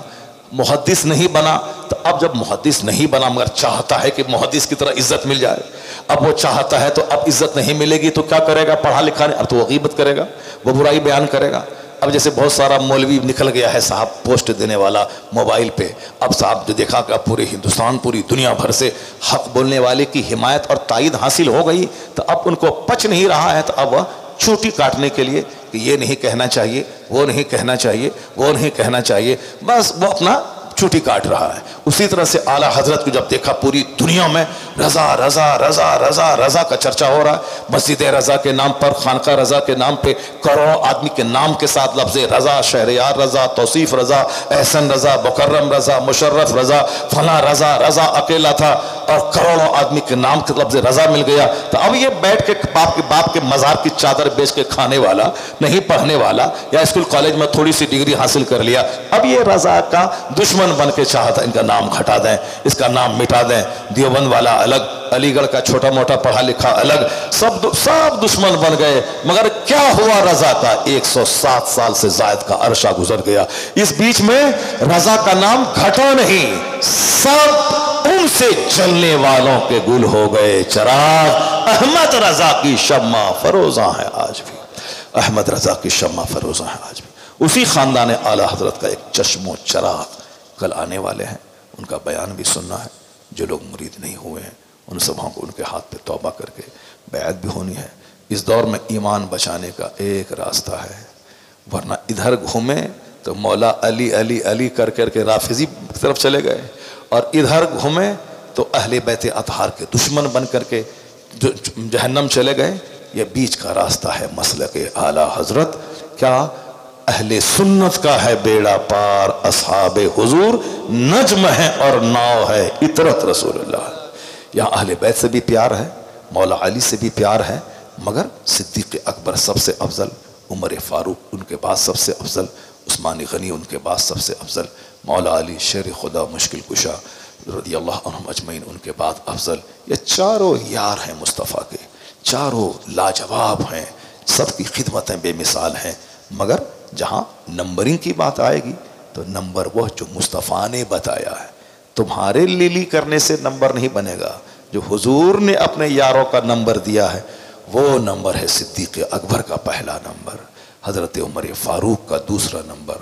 Speaker 1: محدث نہیں بنا، تو اب جب محدث نہیں بنا مگر چاہتا ہے کہ محدث کی طرح عزت مل جائے، اب وہ چاہتا ہے تو اب عزت نہیں ملے گی تو کیا کرے گا؟ پڑھا لکھا نہیں، اب تو وہ غیبت کرے گا، وہ برائی بیان کرے گا۔ اب جیسے بہت سارا مولوی نکل گیا ہے صاحب پوسٹ دینے والا موبائل پہ، اب صاحب جو دیکھا کہ پورے ہندوستان پوری دنیا بھر سے حق بولنے والے کی حمایت اور تائید حاصل ہو گئی، تو اب ان کو پچ نہیں رہا ہے، تو اب وہ چوٹی کاٹنے کے لیے کہ یہ نہیں کہنا چاہیے، وہ نہیں کہنا چاہیے، وہ نہیں کہنا چاہیے، بس وہ اپنا چوٹی کاٹ رہا ہے۔ اسی طرح سے اعلیٰ حضرت کو جب دیکھا پوری دنیا میں رضا رضا رضا رضا رضا کا چرچا ہو رہا ہے، مسجد رضا کے نام پر، خانقاہ رضا کے نام پہ کروڑوں آدمی کے نام کے ساتھ لفظ رضا، شہریار رضا، توصیف رضا، احسن رضا، مکرم رضا، مشرف رضا، فلاں رضا، رضا اکیلا تھا اور کروڑوں آدمی کے نام کے لفظ رضا مل گیا، تو اب یہ بیٹھ کے باپ کے مزار کی چادر بیچ کے کھانے والا، نہیں پڑھنے والا، یا اسکول کالج میں تھوڑی سی ڈگری حاصل کر لیا، اب یہ رضا کا دشمن بن کے چاہتا ان کا نام گھٹا دیں، اس کا نام مٹا دیں، دیوبند والا الگ، علی گڑھ کا چھوٹا موٹا پڑھا لکھا الگ، سب دشمن بن گئے، مگر کیا ہوا رضا کا؟ 107 سال سے زائد کا عرصہ گزر گیا، اس بیچ میں رضا کا نام گھٹا نہیں، سب ان سے جلنے والوں کے گل ہو گئے چراغ۔ احمد رضا کی شمع فروزاں ہے آج بھی، احمد رضا کی شمع فروزاں ہے آج بھی۔ اسی خاندان اعلیٰ حضرت کا ایک چشم و چراغ کل آنے والے ہیں، ان کا بیان بھی سننا ہے، جو لوگ مرید نہیں ہوئے ہیں ان سبھوں کو ان کے ہاتھ پہ توبہ کر کے بیعت بھی ہونی ہے۔ اس دور میں ایمان بچانے کا ایک راستہ ہے، ورنہ ادھر گھومیں تو مولا علی علی علی کر کے رافضی کی طرف چلے گئے، اور ادھر گھومیں تو اہل بیت اطہار کے دشمن بن کر کے جہنم چلے گئے۔ یہ بیچ کا راستہ ہے مسلک اعلیٰ حضرت۔ کیا اہل سنت کا ہے بیڑا پار، اصحاب حضور نجم ہے اور ناؤ ہے اطرت رسول اللہ۔ یہاں اہل بیت سے بھی پیار ہے، مولا علی سے بھی پیار ہے، مگر صدیق اکبر سب سے افضل، عمر فاروق ان کے بعد سب سے افضل، عثمان غنی ان کے بعد سب سے افضل، مولا علی شیر خدا مشکل کشا رضی اللہ عنہم اجمعین ان کے بعد افضل۔ یہ چاروں یار ہیں مصطفیٰ کے، چاروں لاجواب ہیں، سب کی خدمتیں بے مثال ہیں، مگر جہاں نمبرنگ کی بات آئے گی تو نمبر وہ جو مصطفیٰ نے بتایا ہے۔ تمہارے لیلی کرنے سے نمبر نہیں بنے گا، جو حضور نے اپنے یاروں کا نمبر دیا ہے وہ نمبر ہے صدیق اکبر کا پہلا نمبر، حضرت عمر فاروق کا دوسرا نمبر،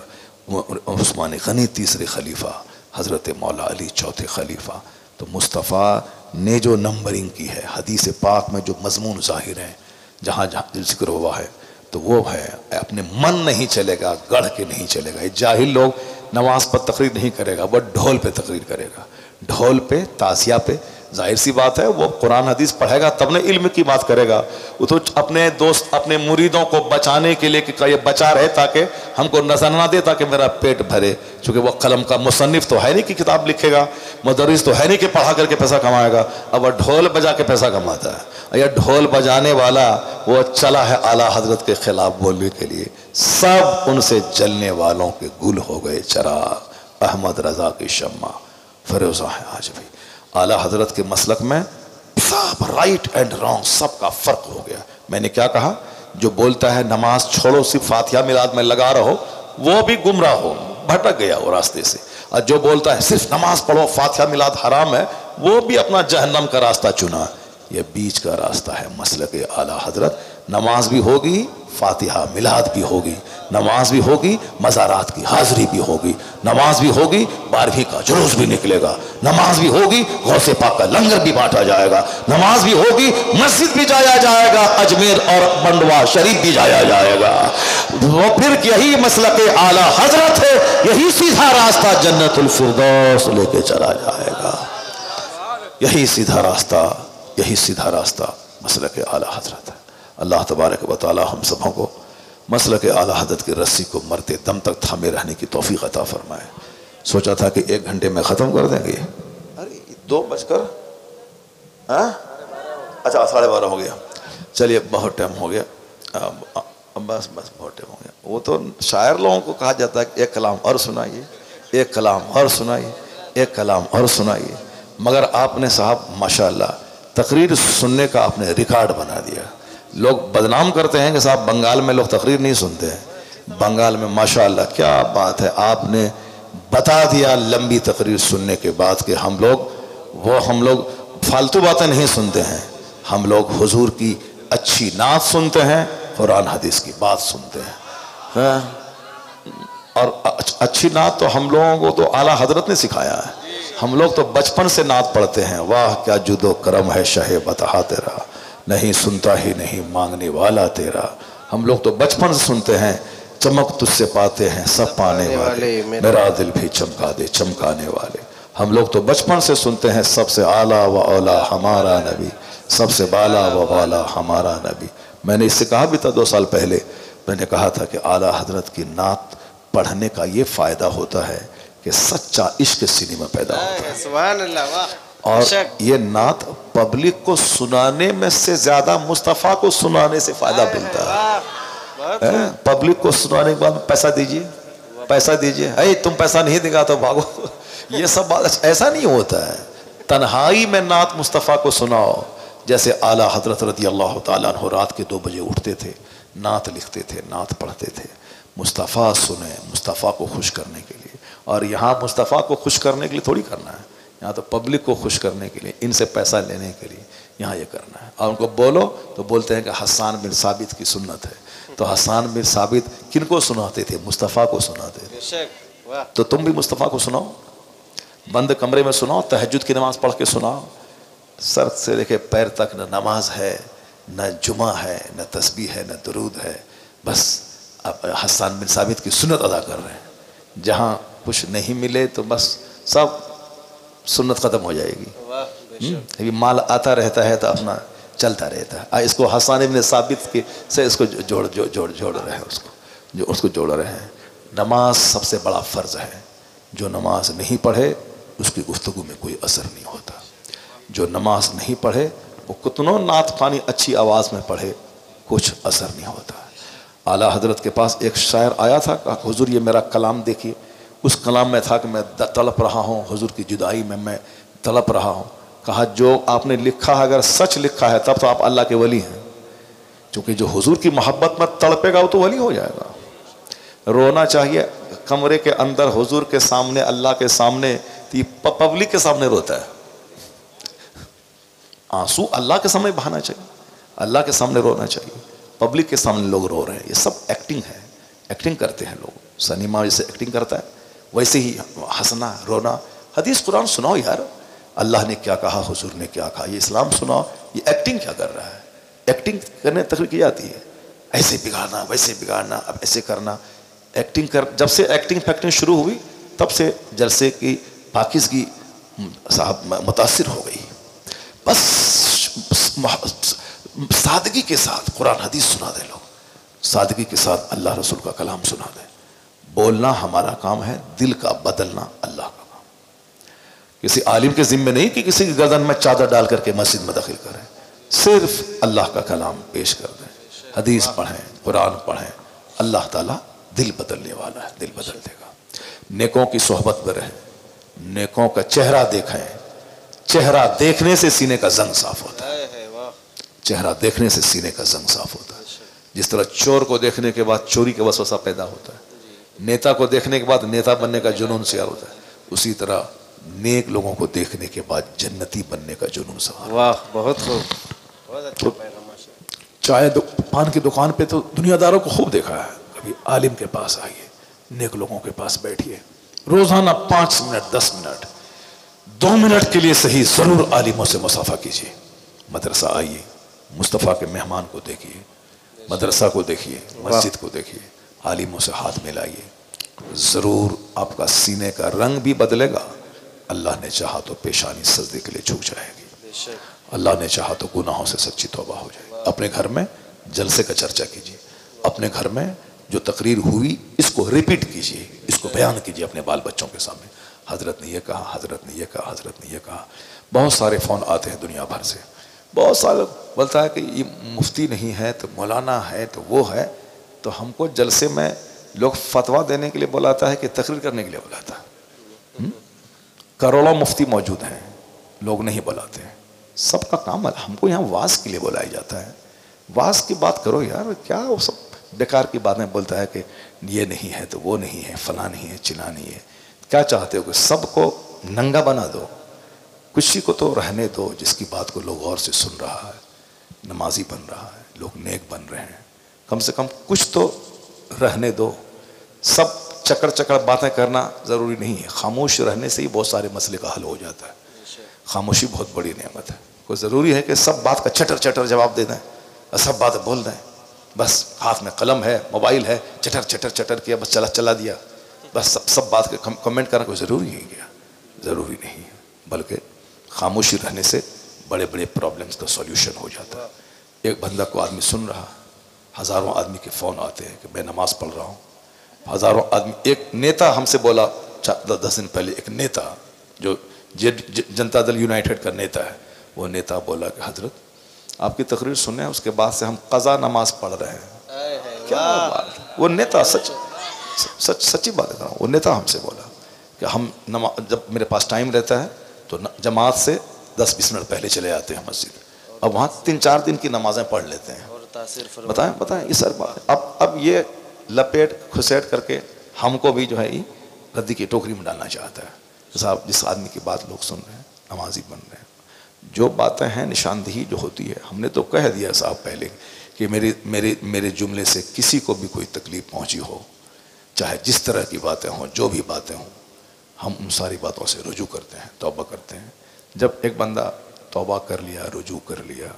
Speaker 1: عثمان غنی تیسرے خلیفہ، حضرت مولا علی چوتھے خلیفہ۔ تو مصطفیٰ نے جو نمبرنگ کی ہے، حدیث پاک میں جو مضمون ظاہر ہیں، جہاں جہاں ذکر ہوا ہے تو وہ ہے اپنے من نہیں چلے گا، گڑھ کے نہیں چلے گا۔ جاہل لوگ نماز پر تقریر نہیں کرے گا، وہ ڈھول پہ تقریر کرے گا، ڈھول پہ، تازیہ پہ۔ ظاہر سی بات ہے وہ قرآن حدیث پڑھے گا تب نے علم کی بات کرے گا، وہ تو اپنے دوست اپنے مریدوں کو بچانے کے لیے کہ یہ بچا رہے تاکہ ہم کو نظر نہ دے، تاکہ میرا پیٹ بھرے، چونکہ وہ قلم کا مصنف تو ہے نہیں کہ کتاب لکھے گا، مدرس تو ہے نہیں کہ پڑھا کر کے پیسہ کمائے گا، اب وہ ڈھول بجا کے پیسہ کماتا ہے۔ یہ ڈھول بجانے والا وہ چلا ہے اعلیٰ حضرت کے خلاف بولنے کے لیے، سب ان سے جلنے والوں کے گل ہو گئے چراغ۔ احمد رضا کی شمع فروزاں ہے آج بھی۔ اعلیٰ حضرت کے مسلک میں سب رائٹ اینڈ رانگ سب کا فرق ہو گیا۔ میں نے کیا کہا جو بولتا ہے نماز چھوڑو صرف فاتحہ میلاد میں لگا رہو وہ بھی گمراہ ہو، بھٹک گیا وہ راستے سے، اور جو بولتا ہے صرف نماز پڑھو فاتحہ میلاد حرام ہے وہ بھی اپنا جہنم کا راستہ چنا۔ یہ بیچ کا راستہ ہے مسلک اعلیٰ حضرت۔ نماز بھی ہوگی، فاتحہ میلاد بھی ہوگی، نماز بھی ہوگی، مزارات کی حاضری بھی ہوگی، نماز بھی ہوگی، 12ویں کا جلوس بھی نکلے گا، نماز بھی ہوگی، غوث پاک کا لنگر بھی بانٹا جائے گا، نماز بھی ہوگی، مسجد بھی جایا جائے گا، اجمیر اور بنڈوا شریف بھی جایا جائے گا۔ وہ پھر یہی مسلک اعلیٰ حضرت ہے، یہی سیدھا راستہ جنت الفردوس لے کے چلا جائے گا، یہی سیدھا راستہ، یہی سیدھا راستہ مسلک اعلیٰ حضرت ہے۔ اللہ تبارک و تعالی ہم سبوں کو مسلک اعلیٰ حضرت کی رسی کو مرتے دم تک تھامے رہنے کی توفیق عطا فرمائے۔ سوچا تھا کہ 1 گھنٹے میں ختم کر دیں گے، ارے 2 بج کر اچھا 12:30 ہو گیا، چلیے بہت ٹائم ہو گیا، بس بہت ٹائم ہو گیا۔ وہ تو شاعر لوگوں کو کہا جاتا ہے کہ ایک کلام اور سنائیے، ایک کلام اور سنائیے، ایک کلام اور سنائیے، مگر آپ نے صاحب ماشاءاللہ تقریر سننے کا آپ نے ریکارڈ بنا دیا۔ لوگ بدنام کرتے ہیں کہ صاحب بنگال میں لوگ تقریر نہیں سنتے ہیں، بنگال میں ماشاءاللہ کیا بات ہے، آپ نے بتا دیا لمبی تقریر سننے کے بعد کہ ہم لوگ فالتو باتیں نہیں سنتے ہیں، ہم لوگ حضور کی اچھی نعت سنتے ہیں، قرآن حدیث کی بات سنتے ہیں۔ اور اچھی نعت تو ہم لوگوں کو تو اعلیٰ حضرت نے سکھایا ہے، ہم لوگ تو بچپن سے نعت پڑھتے ہیں، واہ کیا جود و کرم ہے شہ بطحا تیرا، نہیں سنتا ہی نہیں مانگنے والا تیرا۔ ہم لوگ تو بچپن سے سنتے ہیں، چمک تجھ سے پاتے ہیں سب پانے والے، میرا دل بھی چمکا دے چمکانے والے۔ ہم لوگ تو بچپن سے سنتے ہیں سب سے اعلیٰ و اولا ہمارا نبی، سب سے بالا و بالا ہمارا نبی۔ میں نے اس سے کہا بھی تھا 2 سال پہلے، میں نے کہا تھا کہ اعلیٰ حضرت کی نعت پڑھنے کا یہ فائدہ ہوتا ہے کہ سچا عشق سینے میں پیدا ہوتا ہے،
Speaker 2: سبحان اللہ۔
Speaker 1: اور یہ نعت پبلک کو سنانے میں سے زیادہ مصطفیٰ کو سنانے سے فائدہ ملتا ہے۔ پبلک کو سنانے کے بعد پیسہ دیجئے، پیسہ دیجئے، اے تم پیسہ نہیں دے گا تو بھاگو، یہ سب بات ایسا نہیں ہوتا ہے۔ تنہائی میں نعت مصطفیٰ کو سناؤ، جیسے اعلیٰ حضرت رضی اللہ تعالیٰ عنہ رات کے 2 بجے اٹھتے تھے، نعت لکھتے تھے، نعت پڑھتے تھے۔ مصطفیٰ سنیں، مصطفیٰ کو خوش کرنے کے لیے، اور یہاں مصطفیٰ کو خوش کرنے کے لیے تھوڑی کرنا ہے، یہاں تو پبلک کو خوش کرنے کے لیے، ان سے پیسہ لینے کے لیے یہاں یہ کرنا ہے۔ اور ان کو بولو تو بولتے ہیں کہ حسان بن ثابت کی سنت ہے، تو حسان بن ثابت کن کو سناتے تھے؟ مصطفیٰ کو سناتے تھے۔ تو تم بھی مصطفیٰ کو سناؤ، بند کمرے میں سناؤ، تہجد کی نماز پڑھ کے سناؤ، سر سے لے کے پیر تک نہ نماز ہے، نہ جمعہ ہے، نہ تسبیح ہے، نہ درود ہے، بس اب حسان بن ثابت کی سنت ادا کر رہے ہیں۔ جہاں کچھ نہیں ملے تو بس سب سنت ختم ہو جائے گی، ابھی مال آتا رہتا ہے تو اپنا چلتا رہتا ہے۔ اس کو حسان بن ثابت کے سے اس کو جوڑ رہے ہیں، اس کو جوڑ رہے ہیں۔ نماز سب سے بڑا فرض ہے، جو نماز نہیں پڑھے اس کی گفتگو میں کوئی اثر نہیں ہوتا، جو نماز نہیں پڑھے وہ کتنوں نعت خوانی اچھی آواز میں پڑھے کچھ اثر نہیں ہوتا۔ اعلیٰ حضرت کے پاس ایک شاعر آیا تھا، کہا حضور یہ میرا کلام دیکھیے۔ اس کلام میں تھا کہ میں تڑپ رہا ہوں حضور کی جدائی میں تڑپ رہا ہوں۔ کہا جو آپ نے لکھا ہے اگر سچ لکھا ہے تب تو آپ اللہ کے ولی ہیں، چونکہ جو حضور کی محبت میں تڑپے گا وہ تو ولی ہو جائے گا۔ رونا چاہیے کمرے کے اندر حضور کے سامنے، اللہ کے سامنے، پبلک کے سامنے روتا ہے، آنسو اللہ کے سامنے بہانا چاہیے، اللہ کے سامنے رونا چاہیے، پبلک کے سامنے لوگ رو رہے ہیں، یہ سب ایکٹنگ ہے، ایکٹنگ کرتے ہیں لوگ۔ سنیما جیسے ایکٹنگ کرتا ہے ویسے ہی ہنسنا رونا۔ حدیث قرآن سناؤ یار، اللہ نے کیا کہا، حضور نے کیا کہا، یہ اسلام سناؤ۔ یہ ایکٹنگ کیا کر رہا ہے؟ ایکٹنگ کرنے تقریر کی جاتی ہے، ایسے بگاڑنا ویسے بگاڑنا، اب ایسے کرنا، ایکٹنگ کر۔ جب سے ایکٹنگ فیکٹنگ شروع ہوئی تب سے جلسے کی پاکیزگی صاحب متاثر ہو گئی۔ بس سادگی کے ساتھ قرآن حدیث سنا دیں لوگ، سادگی کے ساتھ اللہ رسول کا کلام سنا دیں۔ بولنا ہمارا کام ہے، دل کا بدلنا اللہ کا کام۔ کسی عالم کے ذمہ نہیں کہ کسی کی گردن میں چادر ڈال کر کے مسجد میں داخل کریں، صرف اللہ کا کلام پیش کر دیں، حدیث پڑھیں، قرآن پڑھیں۔ اللہ تعالیٰ دل بدلنے والا ہے، دل بدل دے گا۔ نیکوں کی صحبت میں رہیں، نیکوں کا چہرہ دیکھیں، چہرہ دیکھنے سے سینے کا زنگ صاف ہوتا ہے، چہرہ دیکھنے سے سینے کا زنگ صاف ہوتا ہے۔
Speaker 2: جس طرح چور کو دیکھنے کے بعد چوری کا وسوسہ پیدا ہوتا ہے، نیتا کو دیکھنے کے بعد نیتا بننے کا جنون سوار ہوتا ہے، اسی طرح نیک لوگوں کو دیکھنے کے بعد جنتی بننے کا جنون سوار.
Speaker 3: واہ بہت خوب، بہت اچھا پیغام.
Speaker 2: چائے پان کی دکان پہ تو دنیا داروں کو خوب دیکھا ہے، کبھی عالم کے پاس آئیے، نیک لوگوں کے پاس بیٹھیے، روزانہ 5 منٹ 10 منٹ 2 منٹ کے لیے صحیح ضرور عالموں سے مصافحہ کیجیے. مدرسہ آئیے، مصطفیٰ کے مہمان کو دیکھیے، مدرسہ کو دیکھیے، مسجد کو دیکھیے، عالموں سے ہاتھ ملائیے، ضرور آپ کا سینے کا رنگ بھی بدلے گا. اللہ نے چاہا تو پیشانی سجدے کے لیے جھک جائے گی، اللہ نے چاہا تو گناہوں سے سچی توبہ ہو جائے گی. اپنے گھر میں جلسے کا چرچا کیجیے، اپنے گھر میں جو تقریر ہوئی اس کو ریپیٹ کیجیے، اس کو بیان کیجیے اپنے بال بچوں کے سامنے. حضرت نے یہ کہا، حضرت نے یہ کہا، حضرت نے یہ کہا. بہت سارے فون آتے ہیں دنیا بھر سے، بہت سارے بولتا ہے کہ یہ مفتی نہیں ہے تو مولانا ہے تو وہ ہے. تو ہم کو جلسے میں لوگ فتویٰ دینے کے لیے بلاتا ہے کہ تقریر کرنے کے لیے بلاتا ہے؟ کروڑوں مفتی موجود ہیں، لوگ نہیں بلاتے ہیں. سب کا کام ہے، ہم کو یہاں واز کے لیے بلایا جاتا ہے. واز کی بات کرو یار، کیا وہ سب بیکار کی باتیں بولتا ہے کہ یہ نہیں ہے تو وہ نہیں ہے، فلاں نہیں ہے، چنا نہیں ہے. کیا چاہتے ہو کہ سب کو ننگا بنا دو؟ کسی کو تو رہنے دو جس کی بات کو لوگ غور سے سن رہا ہے، نمازی بن رہا ہے، لوگ نیک بن رہے ہیں. کم سے کم کچھ تو رہنے دو. سب چکر چکر باتیں کرنا ضروری نہیں ہے. خاموش رہنے سے ہی بہت سارے مسئلے کا حل ہو جاتا ہے. خاموشی بہت بڑی نعمت ہے. کوئی ضروری ہے کہ سب بات کا چٹر چٹر جواب دے دیں اور سب باتیں بول دیں؟ بس ہاتھ میں قلم ہے، موبائل ہے، چٹر چٹر چٹر کیا، بس چلا دیا، بس سب بات کے کمنٹ کرنا کوئی ضروری ہے کیا؟ ضروری نہیں ہے. بلکہ خاموشی رہنے سے بڑے بڑے پرابلمز کا سولیوشن ہو جاتا ہے. ایک بندہ کو آدمی سن رہا، ہزاروں آدمی کے فون آتے ہیں کہ میں نماز پڑھ رہا ہوں، ہزاروں آدمی. ایک نیتا ہم سے بولا 10 دن پہلے، ایک نیتا جو جنتا دل یونائٹڈ کا نیتا ہے، وہ نیتا بولا کہ حضرت آپ کی تقریر سنیں، اس کے بعد سے ہم قضا نماز پڑھ رہے ہیں. کیا بات! وہ نیتا سچی بات کر رہا ہوں، وہ نیتا ہم سے بولا کہ ہم جب میرے پاس ٹائم رہتا ہے تو جماعت سے 10-20 منٹ پہلے چلے جاتے ہیں مسجد، اب وہاں 3-4 دن کی نمازیں پڑھ لیتے ہیں. بتائیں یہ سر بات. اب یہ لپیٹ کھسیٹ کر کے ہم کو بھی جو ہے یہ ردی کی ٹوکری میں ڈالنا چاہتا ہے. جس آدمی کی بات لوگ سن رہے ہیں، نمازی بن رہے ہیں، جو باتیں ہیں نشاندہی جو ہوتی ہے، ہم نے تو کہہ دیا صاحب پہلے کہ میرے جملے سے کسی کو بھی کوئی تکلیف پہنچی ہو، چاہے جس طرح کی باتیں ہوں، جو بھی باتیں ہوں، ہم ان ساری باتوں سے رجوع کرتے ہیں، توبہ کرتے ہیں. جب ایک بندہ توبہ کر لیا، رجوع کر لیا،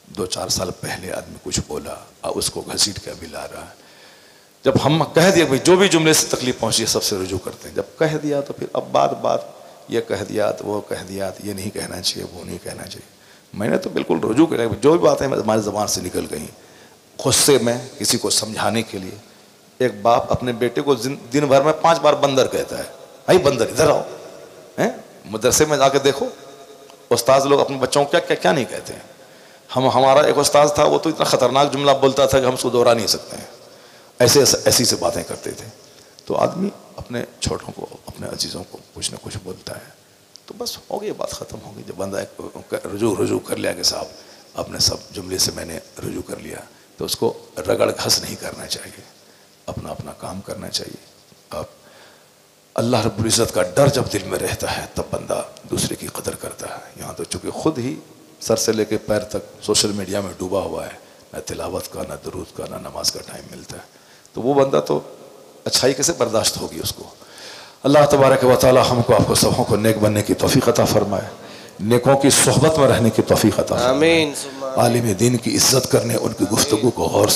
Speaker 2: 2-4 سال پہلے آدمی کچھ بولا اور اس کو گھسیٹ کے ابھی لا رہا ہے. جب ہم کہہ دیا بھائی جو بھی جملے سے تکلیف پہنچی ہے سب سے رجوع کرتے ہیں. جب کہہ دیا تو پھر اب بات یہ کہہ دیا تو وہ کہہ دیا تو یہ نہیں کہنا چاہیے، وہ نہیں کہنا چاہیے. میں نے تو بالکل رجوع کیا، جو بھی باتیں ہماری زبان سے نکل گئیں غصے میں کسی کو سمجھانے کے لیے. ایک باپ اپنے بیٹے کو دن بھر میں 5 بار بندر کہتا ہے. بھائی بندر ادھر آؤ. مدرسے میں جا کے دیکھو استاذ لوگ اپنے بچوں کو کیا نہیں کہتے ہیں. ہمارا ایک استاذ تھا، وہ تو اتنا خطرناک جملہ بولتا تھا کہ ہم اس کو دوہرا نہیں سکتے ہیں. ایسی سے باتیں کرتے تھے. تو آدمی اپنے چھوٹوں کو، اپنے عزیزوں کو کچھ نہ کچھ بولتا ہے تو بس ہو گئی، بات ختم ہو گئی. جب بندہ رجوع کر لیا کہ صاحب اپنے سب جملے سے میں نے رجوع کر لیا، تو اس کو رگڑ گھس نہیں کرنا چاہیے، اپنا کام کرنا چاہیے. اب اللہ رب العزت کا ڈر جب دل میں رہتا ہے تب بندہ دوسرے کی قدر کرتا ہے. یہاں تو چونکہ خود ہی سر سے لے کے پیر تک سوشل میڈیا میں ڈوبا ہوا ہے، نہ تلاوت کا، نہ درود کا، نہ نماز کا ٹائم ملتا ہے. تو وہ بندہ تو اچھائی کیسے برداشت ہوگی اس کو. اللہ تبارک و تعالی ہم کو، آپ کو سبوں کو نیک بننے کی توفیق عطا فرمائے، نیکوں کی صحبت میں رہنے کی توفیق عطا فرمائے، عالم دین کی عزت کرنے، ان کی گفتگو کو غور